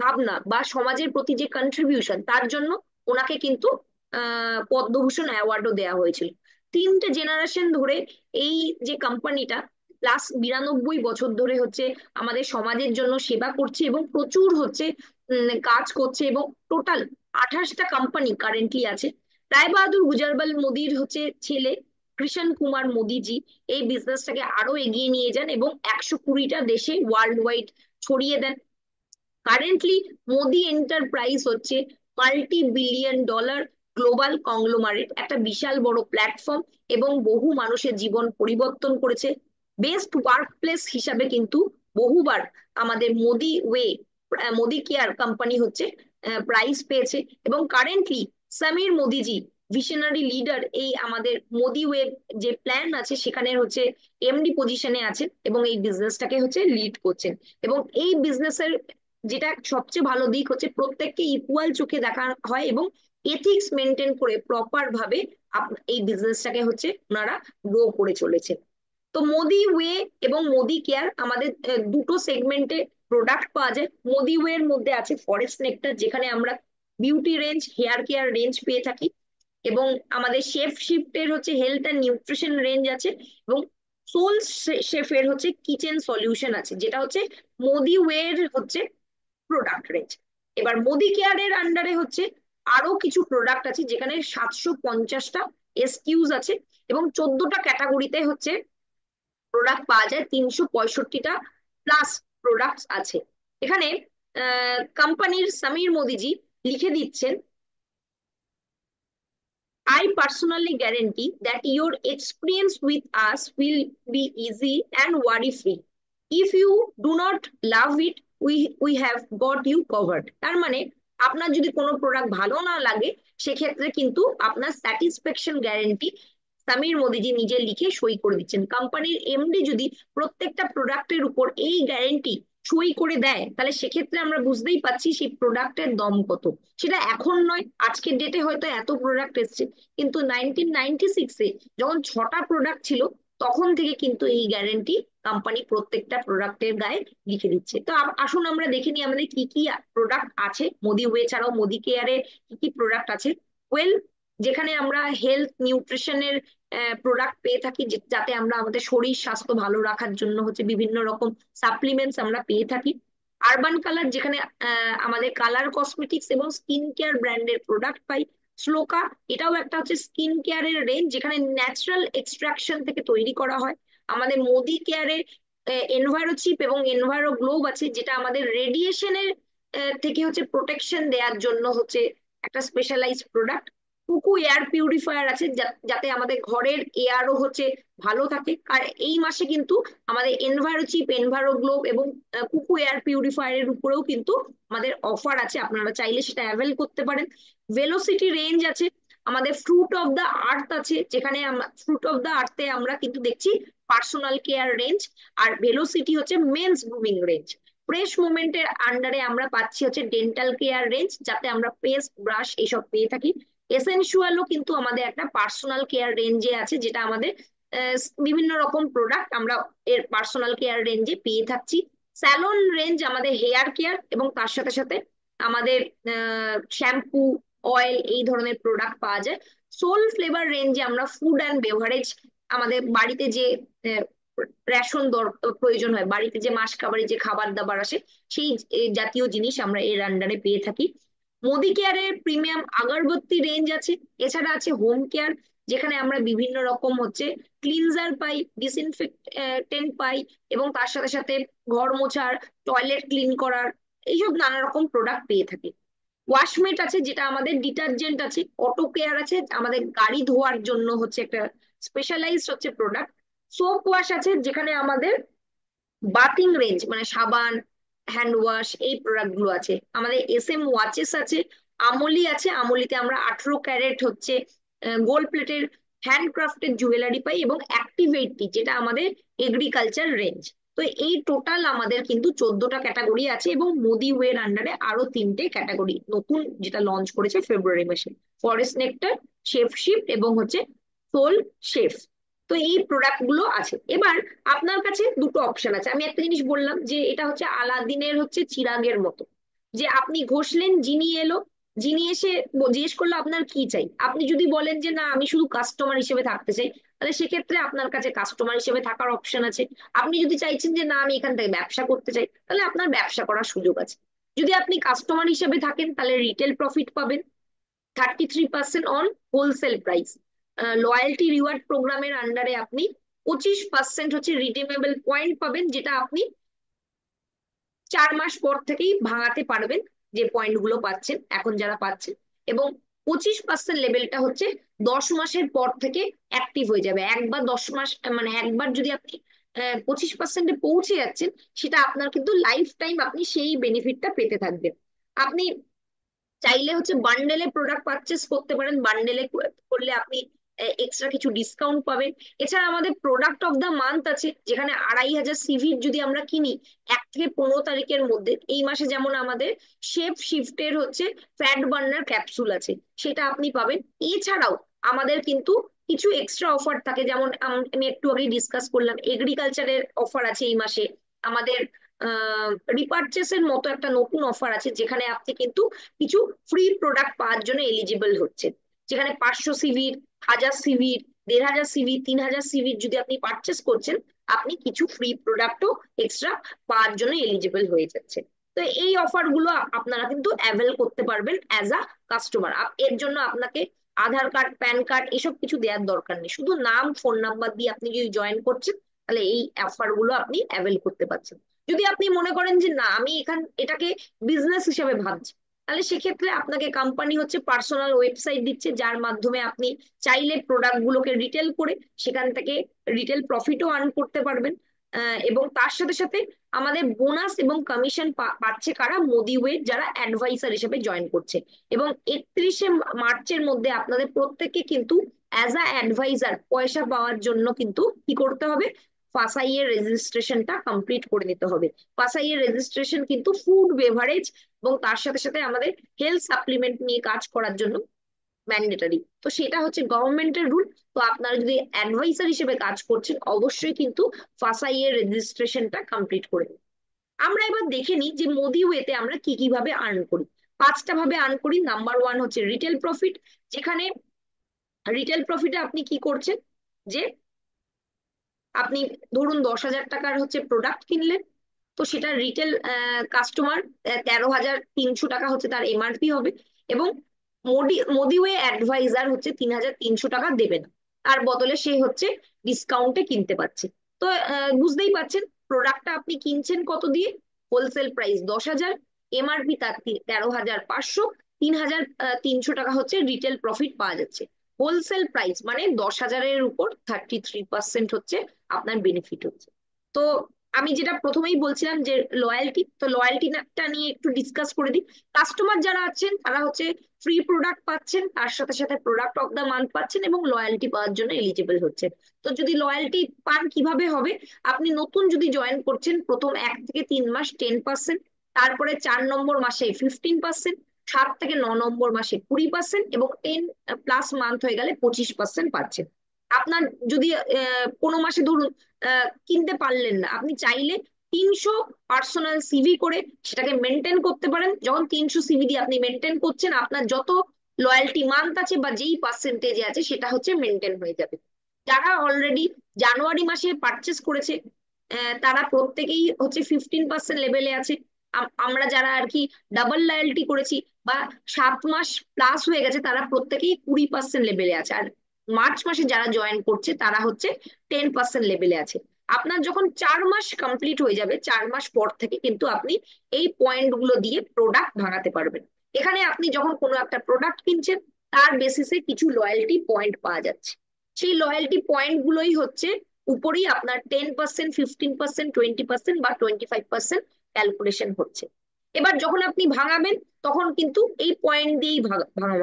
ভাবনা বা সমাজের প্রতি যে কন্ট্রিবিউশন, তার জন্য ওনাকে কিন্তু পদ্মভূষণ অ্যাওয়ার্ডও দেওয়া হয়েছিল। 3টে জেনারেশন ধরে এই যে কোম্পানিটা প্লাস 92 বছর ধরে হচ্ছে আমাদের সমাজের জন্য সেবা করছে এবং প্রচুর হচ্ছে কাজ করছে। এবং টোটাল 28টা কোম্পানি কারেন্টলি আছে। রায় বাহাদুর গুজরাবাল মোদির হচ্ছে ছেলে কৃষণ কুমার মোদিজি এই বিজনেসটাকে আরো এগিয়ে নিয়ে যান এবং 120টা দেশে ওয়ার্ল্ড ওয়াইড ছড়িয়ে দেন। কারেন্টলি মোদি এন্টারপ্রাইজ হচ্ছে $multi-billion গ্লোবাল কংগ্লোমারেট, একটা বিশাল বড় প্ল্যাটফর্ম, এবং বহু মানুষের জীবন পরিবর্তন করেছে। বেস্ট ওয়ার্ক প্লেস হিসাবে কিন্তু বহুবার আমাদের Modi way, Modi care company হচ্ছে প্রাইজ পেয়েছে। এবং কারেন্টলি সমীর মোদিজি ভিশনারি লিডার, এই আমাদের মোদি ওয়ে যে প্ল্যান আছে সেখানে হচ্ছে এমডি পজিশনে আছেন এবং এই বিজনেসটাকে হচ্ছে লিড করছেন। এবং এই বিজনেসের যেটা সবচেয়ে ভালো দিক হচ্ছে প্রত্যেককে ইকুয়াল চোখে দেখা হয় এবং এথিক্স মেনটেন করে প্রপার ভাবে এই বিজনেসটাকে হচ্ছে ওনারা গ্রো করে চলেছেন। তো মোদি ওয়ে এবং মোদি কেয়ার আমাদের দুটো সেগমেন্টে প্রোডাক্ট পাওয়া যায়। মোদি ওয়ে এর মধ্যে আছে ফরেস্ট নেক্টার, যেখানে আমরা beauty range, hair care range পেয়ে থাকি, এবং আমাদের শেফ শিফটের হচ্ছে হেলথ অ্যান্ড নিউট্রিশন রেঞ্জ আছে, এবং সোল শেফের হচ্ছে কিচেন সলিউশন আছে, যেটা হচ্ছে মোদি ওয়ের হচ্ছে প্রোডাক্ট রেঞ্জ। এবার মোদি কেয়ারের আন্ডারে হচ্ছে আরো কিছু প্রোডাক্ট আছে, যেখানে 750টা এসকিউজ আছে, এবং 14টা ক্যাটাগরিতে হচ্ছে প্রোডাক্ট পাওয়া যায়, 365টা প্লাস প্রোডাক্ট আছে এখানে। কোম্পানির সমীর মোদিজি লিখে দিচ্ছেন, I personally guarantee that your experience with us will be easy and worry-free. If you do not love it, we have got you covered. তার মানে আপনার যদি কোনো প্রোডাক্ট ভালো না লাগে, সেক্ষেত্রে কিন্তু আপনার স্যাটিসফ্যাকশন গ্যারেন্টি সামির মোদিজি নিজে লিখে সই করে দিচ্ছেন। কোম্পানির এমডি যদি প্রত্যেকটা প্রোডাক্টের উপর এই গ্যারেন্টি সই করে দেয়, তাহলে সেক্ষেত্রে আমরা বুঝতেই পাচ্ছি সেই প্রোডাক্টের দম কত। সেটা এখন নয়, আজকের ডেটে হয়তো এত প্রোডাক্ট এসছে, কিন্তু 1996-এ যখন 6টা প্রোডাক্ট ছিল, তখন থেকে কিন্তু এই গ্যারেন্টি কোম্পানি প্রত্যেকটা প্রোডাক্টের গায়ে লিখে দিচ্ছে। তো আসুন আমরা দেখে নিই আমাদের কি কি প্রোডাক্ট আছে মোদি ওয়ে ছাড়াও মোদি কেয়ারে কি কি প্রোডাক্ট আছে। ওয়েল, যেখানে আমরা হেলথ নিউট্রিশনের প্রোডাক্ট পেয়ে থাকি, যাতে আমরা আমাদের শরীর স্বাস্থ্য ভালো রাখার জন্য হচ্ছে বিভিন্ন রকম সাপ্লিমেন্টস আমরা পেয়ে থাকি। আরবান কালার, যেখানে আমাদের কালার কসমেটিক্স এবং স্কিন কেয়ার ব্র্যান্ডের প্রোডাক্ট পাই। শ্লোকা, এটাও একটা হচ্ছে স্কিন কেয়ারের রেঞ্জ, যেখানে ন্যাচারাল এক্সট্রাকশন থেকে তৈরি করা হয়। আমাদের মোদি কেয়ারের এনভায়রো চিপ এবং এনভায়রো গ্লোব আছে, যেটা আমাদের রেডিয়েশনের থেকে হচ্ছে প্রোটেকশন দেওয়ার জন্য হচ্ছে একটা স্পেশালাইজড প্রোডাক্ট। কুকু এয়ার পিউরিফায়ার আছে, যাতে আমাদের ঘরের এয়ারও হচ্ছে ভালো থাকে। আর এই মাসে কিন্তু আমাদের এনভায়রো চিপ, এনভায়রো গ্লোব এবং কুকু এয়ার পিউরিফায়ারের উপরেও কিন্তু আমাদের অফার আছে, আপনারা চাইলে সেটা অ্যাভেল করতে পারেন। ভেলোসিটি রেঞ্জ আছে, আমাদের ফ্রুট অফ দ্য আর্থ আছে, যেখানে ফ্রুট অফ দ্য আর্থে আমরা কিন্তু দেখছি পার্সোনাল কেয়ার রেঞ্জ, আর ভেলোসিটি হচ্ছে মেন্স গ্রুমিং রেঞ্জ। ফ্রেশ মুভমেন্টের আন্ডারে আমরা পাচ্ছি হচ্ছে ডেন্টাল কেয়ার রেঞ্জ, যাতে আমরা পেস্ট, ব্রাশ এইসব পেয়ে থাকি। এসেনশিয়ালও কিন্তু আমাদের একটা পার্সোনাল কেয়ার রেঞ্জে আছে, যেটা আমাদের বিভিন্ন রকম প্রোডাক্ট আমরা এর পার্সোনাল কেয়ার রেঞ্জে পেয়ে থাকছি। স্যালন রেঞ্জ আমাদের হেয়ার কেয়ার, এবং তার সাথে সাথে আমাদের শ্যাম্পু, অয়েল, এই ধরনের প্রোডাক্ট পাওয়া যায়। সোল ফ্লেভার রেঞ্জে আমরা ফুড অ্যান্ড বেভারেজ, আমাদের বাড়িতে যে রেশন প্রয়োজন হয়, বাড়িতে যে মাস খাবারে যে খাবার দাবার আসে, সেই জাতীয় জিনিস আমরা এর আন্ডারে পেয়ে থাকি। মোদি কেয়ারের প্রিমিয়াম আগরবাতি রেঞ্জ আছে। এছাড়া আছে হোম কেয়ার, যেখানে আমরা বিভিন্ন রকম হচ্ছে ক্লিনজার পাই, ডিসইনফেক্টেন্ট পাই, এবং তার সাথে সাথে ঘর মোছার, টয়লেট ক্লিন করার এইসব নানা রকম প্রোডাক্ট পেয়ে থাকি। ওয়াশমেট আছে, যেটা আমাদের ডিটারজেন্ট আছে। অটো কেয়ার আছে, আমাদের গাড়ি ধোয়ার জন্য হচ্ছে একটা স্পেশালাইজড হচ্ছে প্রোডাক্ট। সোপ ওয়াশ আছে, যেখানে আমাদের বাথিং রেঞ্জ মানে সাবান, হ্যান্ড ওয়াশ, এই প্রোডাক্ট গুলো আছে। আমাদের SM ওয়াচেস আছে। আমলি আছে, আমলিতে আমরা 18 ক্যারেট হচ্ছে গোল্ড প্লেটের হ্যান্ডক্রাফটেড জুয়েলারি পাই, এবং অ্যাক্টিভ 80, যেটা আমাদের এগ্রিকালচার রেঞ্জ। তো এই টোটাল আমাদের কিন্তু 14টা ক্যাটাগরি আছে, এবং মোদি ওয়ের আন্ডারে আরো 3টে ক্যাটাগরি নতুন যেটা লঞ্চ করেছে ফেব্রুয়ারি মাসে, ফরেস্ট নেক্টার, শেফ শিফট এবং হচ্ছে সোল শেফ। তো এই প্রোডাক্ট গুলো আছে। এবার আপনার কাছে দুটো অপশন আছে। আমি একটা জিনিস বললাম যে এটা হচ্ছে আলাদিনের হচ্ছে চিরাগের মতো, যে আপনি ঘষলেন, যিনি এলো, যিনি এসে জিজ্ঞেস করলো আপনার কি চাই। আপনি যদি বলেন যে না আমি শুধু কাস্টমার হিসেবে থাকতে চাই, তাহলে সেক্ষেত্রে আপনার কাছে কাস্টমার হিসেবে থাকার অপশন আছে। আপনি যদি চাইছেন যে না আমি এখান থেকে ব্যবসা করতে চাই, তাহলে আপনার ব্যবসা করার সুযোগ আছে। যদি আপনি কাস্টমার হিসেবে থাকেন, তাহলে রিটেল প্রফিট পাবেন 33% on wholesale price. Loyalty reward প্রোগ্রামের আন্ডারে আপনি 25% হচ্ছে রিডিমেবল পয়েন্ট পাবেন, যেটা আপনি 4 মাস পর থেকেই ভাঙাতে পারবেন, যে পয়েন্ট গুলো পাচ্ছেন এখন যারা পাচ্ছেন। এবং 25% লেভেলটা হচ্ছে 10 মাসের পর থেকে অ্যাক্টিভ হয়ে যাবে। একবার 10 মাস মানে একবার যদি আপনি 25%-এ পৌঁছে যাচ্ছেন, সেটা আপনার কিন্তু লাইফ টাইম আপনি সেই বেনিফিটটা পেতে থাকবেন। আপনি চাইলে হচ্ছে বান্ডেলে প্রোডাক্ট পারচেস করতে পারেন। বান্ডেলে করলে আপনি এক্সট্রা কিছু ডিসকাউন্ট পাবেন। এছাড়া আমাদের প্রোডাক্ট অফ দ্য মান্থ আছে, যেখানে 2,500 সিভির যদি আমরা কিনি 1 থেকে 15 তারিখের মধ্যে, এই মাসে যেমন আমাদের শেফ শিফটের হচ্ছে ফ্যাট বার্নার ক্যাপসুল আছে, সেটা আপনি পাবেন। এছাড়াও আমাদের কিন্তু কিছু এক্সট্রা অফার থাকে, যেমন আমি একটু আগে ডিসকাস করলাম এগ্রিকালচারের অফার আছে এই মাসে। আমাদের রিপারচেসের মতো একটা নতুন অফার আছে, যেখানে আপনি কিন্তু কিছু ফ্রি প্রোডাক্ট পাওয়ার জন্য এলিজিবল হচ্ছে। যেখানে 500 সিভির, 1000 সিভির, 1500 সিভির, 3000 সিভির যদি আপনি পারচেস করছেন, আপনি কিছু ফ্রি প্রোডাক্টও এক্সট্রা পাওয়ার জন্য এলিজিবল হয়ে যাচ্ছে। তো এই অফার গুলো আপনারা কিন্তু অ্যাভেল করতে পারবেন অ্যাজ আ কাস্টমার। এর জন্য আপনাকে আধার কার্ড, প্যান কার্ড এসব কিছু দেওয়ার দরকার নেই, শুধু নাম ফোন নাম্বার দিয়ে আপনি যদি জয়েন করছেন, তাহলে এই অফার গুলো আপনি অ্যাভেল করতে পারছেন। যদি আপনি মনে করেন যে না, আমি এটাকে বিজনেস হিসেবে ভাবছি, তাহলে সেক্ষেত্রে আপনাকে কোম্পানি হচ্ছে পার্সোনাল ওয়েবসাইট দিচ্ছে, যার মাধ্যমে আপনি চাইলে প্রোডাক্ট গুলোকে রিটেল করে সেখান থেকে রিটেল প্রফিটও আর্ন করতে পারবেন। এবং তার সাথে সাথে আমাদের বোনাস এবং কমিশন পাচ্ছে কারা? মোদিওয়ে যারা অ্যাডভাইসার হিসেবে জয়েন করছে। এবং 31শে মার্চের মধ্যে আপনাদের প্রত্যেককে কিন্তু অ্যাজ আ অ্যাডভাইজার পয়সা পাওয়ার জন্য কিন্তু কি করতে হবে? ফাসাই এর রেজিস্ট্রেশনটা কমপ্লিট করে নিতে হবে। ফাসাই এর রেজিস্ট্রেশন কিন্তু ফুড বেভারেজ এবং তার সাথে সাথে আমাদের হেলথ সাপ্লিমেন্ট নিয়ে কাজ করার জন্য ম্যান্ডেটারি। তো সেটা হচ্ছে গভর্নমেন্টের রুল। তো আপনারা যদি অ্যাডভাইসার হিসেবে কাজ করছেন, অবশ্যই কিন্তু ফাসাই এর রেজিস্ট্রেশনটা কমপ্লিট করে নিন। আমরা এবার দেখে নিই যে মোদি ওয়েতে আমরা কি কি ভাবে আর্ন করি। 5টা ভাবে আর্ন করি। নাম্বার 1 হচ্ছে রিটেল প্রফিট, যেখানে রিটেল প্রফিটে আপনি কি করছেন, যে আপনি ধরুন 10,000 টাকার হচ্ছে প্রোডাক্ট কিনলেন, তো সেটা রিটেল কাস্টমার 13,300 টাকা হচ্ছে তার এমআরপি হবে, এবং মোদিওয়ে অ্যাডভাইজার হচ্ছে 3,300 টাকা দেবে না, তার বদলে সে হচ্ছে ডিসকাউন্টে কিনতে পাচ্ছে। তো বুঝতেই পারছেন প্রোডাক্টটা আপনি কিনছেন কত দিয়ে? হোলসেল প্রাইস 10,000, এমআরপি তার 13,500, 3,300 টাকা হচ্ছে রিটেল প্রফিট পাওয়া যাচ্ছে। হোলসেল প্রাইস মানে 10,000-এর উপর 33% হচ্ছে আপনার বেনিফিট হচ্ছে। তো আমি যেটা প্রথমেই বলছিলাম যে লয়্যালটি, তো লয়্যালটিটা নিয়ে একটু ডিসকাস করে দিই। কাস্টমার যারা আছেন তারা হচ্ছে ফ্রি প্রোডাক্ট পাচ্ছেন, তার সাথে সাথে প্রোডাক্ট অফ দ্য মান্থ পাচ্ছেন এবং লয়্যালটি পাওয়ার জন্য এলিজিবল হচ্ছে। তো যদি লয়্যালটি পান কিভাবে হবে? আপনি নতুন যদি জয়েন করছেন, প্রথম 1 থেকে 3 মাস 10%, তারপরে 4 নম্বর মাসে 15%, 7 থেকে 9 নম্বর মাসে 20%, এবং 10+ মান্থ হয়ে গেলে 25% পাচ্ছেন। আপনার যদি কোনো মাসে ধরুন কিনতে পারলেন না, আপনি চাইলে 300 পার্সোনাল সিভি করে সেটাকে মেনটেন করতে পারেন। যখন 300 সিভি দিয়ে আপনি মেনটেন করছেন, আপনার যত লয়্যালটি মান্থ আছে বা যেই পার্সেন্টেজে আছে সেটা হচ্ছে মেনটেন হয়ে যাবে। যারা অলরেডি জানুয়ারি মাসে পারচেস করেছে, তারা প্রত্যেকেই হচ্ছে 15% লেভেলে আছে। আমরা যারা আর কি ডাবল লয়্যালটি করেছি বা 7 মাস প্লাস হয়ে গেছে, তারা প্রত্যেকেই 20% লেভেলে আছে। আর মার্চ মাসে যারা জয়েন করছে তারা হচ্ছে 10% লেভেলে আছে। আপনার যখন 4 মাস কমপ্লিট হয়ে যাবে, 4 মাস পর থেকে কিন্তু আপনি এই পয়েন্ট গুলো দিয়ে প্রোডাক্ট ভাঙাতে পারবেন। এখানে আপনি যখন কোনো একটা প্রোডাক্ট কিনছেন, তার বেসিসে কিছু লয়্যালটি পয়েন্ট পাওয়া যাচ্ছে। সেই লয়্যালটি পয়েন্ট গুলোই হচ্ছে উপরেই আপনার 10%, 15%, 20% বা 25% ক্যালকুলেশন হচ্ছে। এবার যখন আপনি ভাঙাবেন, তখন কিন্তু এই পয়েন্ট দিয়েই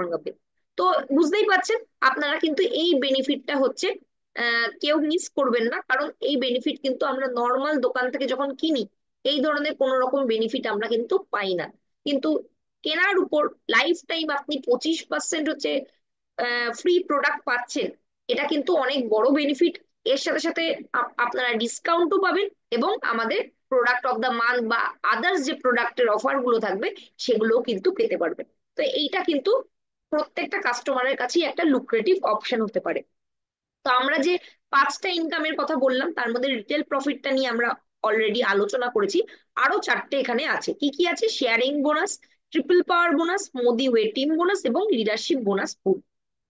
ভাঙাবেন। তো বুঝতেই পারছেন আপনারা কিন্তু এই বেনিফিটটা হচ্ছে কেউ মিস করবেন না, কারণ এই বেনিফিট কিন্তু আমরা নর্মাল দোকান থেকে যখন কিনি, এই ধরনের কোন রকম বেনিফিট আমরা কিন্তু পাই না। কিন্তু কেনার উপর লাইফ টাইম আপনি 25% হচ্ছে ফ্রি প্রোডাক্ট পাচ্ছেন। এটা কিন্তু অনেক বড় বেনিফিট। এর সাথে সাথে আপনারা ডিসকাউন্টও পাবেন এবং আমাদের প্রোডাক্ট অফ দ্য মান্থ বা আদার্স যে প্রোডাক্টের অফার গুলো থাকবে সেগুলোও কিন্তু পেতে পারবেন। তো এইটা কিন্তু প্রত্যেকটা কাস্টমারের কাছেই একটা লুক্রেটিভ অপশন হতে পারে। তো আমরা যে 5টা ইনকামের কথা বললাম, তার মধ্যে রিটেল প্রফিটটা নিয়ে আমরা অলরেডি আলোচনা করেছি। আরো 4টে এখানে আছে। কি কি আছে? Sharing bonus, triple power bonus, Modi way team bonus এবং লিডারশিপ বোনাস পুল।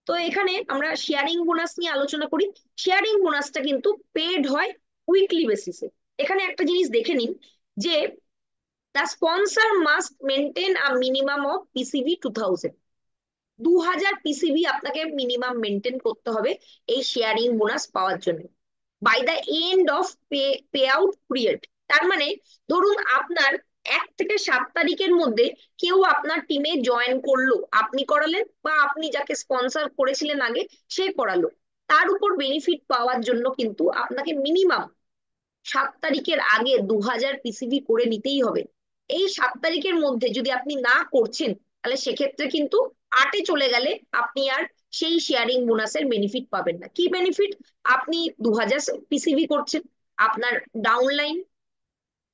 তো এখানে আমরা শেয়ারিং বোনাস নিয়ে আলোচনা করি। শেয়ারিং বোনাসটা কিন্তু পেড হয় উইকলি বেসিসে। এখানে একটা জিনিস দেখে নিন যে the sponsor must maintain a minimum of PCB 2000। 2000 PCB আপনাকে মিনিমাম মেনটেন করতে হবে এই শেয়ারিং বোনাস পাওয়ার জন্য by the end of pay out period. তার মানে ধরুন আপনার 1 থেকে 7 তারিখের মধ্যে কেউ আপনার টিমে জয়েন করলো, আপনি করালেন বা আপনি যাকে স্পন্সর করেছিলেন আগে সে করালো, তার উপর বেনিফিট পাওয়ার জন্য কিন্তু আপনাকে মিনিমাম 7 তারিখের আগে 2000 পিসিভি করে নিতেই হবে। এই 7 তারিখের মধ্যে যদি আপনি না করছেন, তাহলে সেক্ষেত্রে কিন্তু 8-এ চলে গেলে আপনি আর সেই শেয়ারিং বোনাসের বেনিফিট পাবেন না। কি বেনিফিট? আপনি 2000 পিসিভি করছেন, আপনার ডাউনলাইন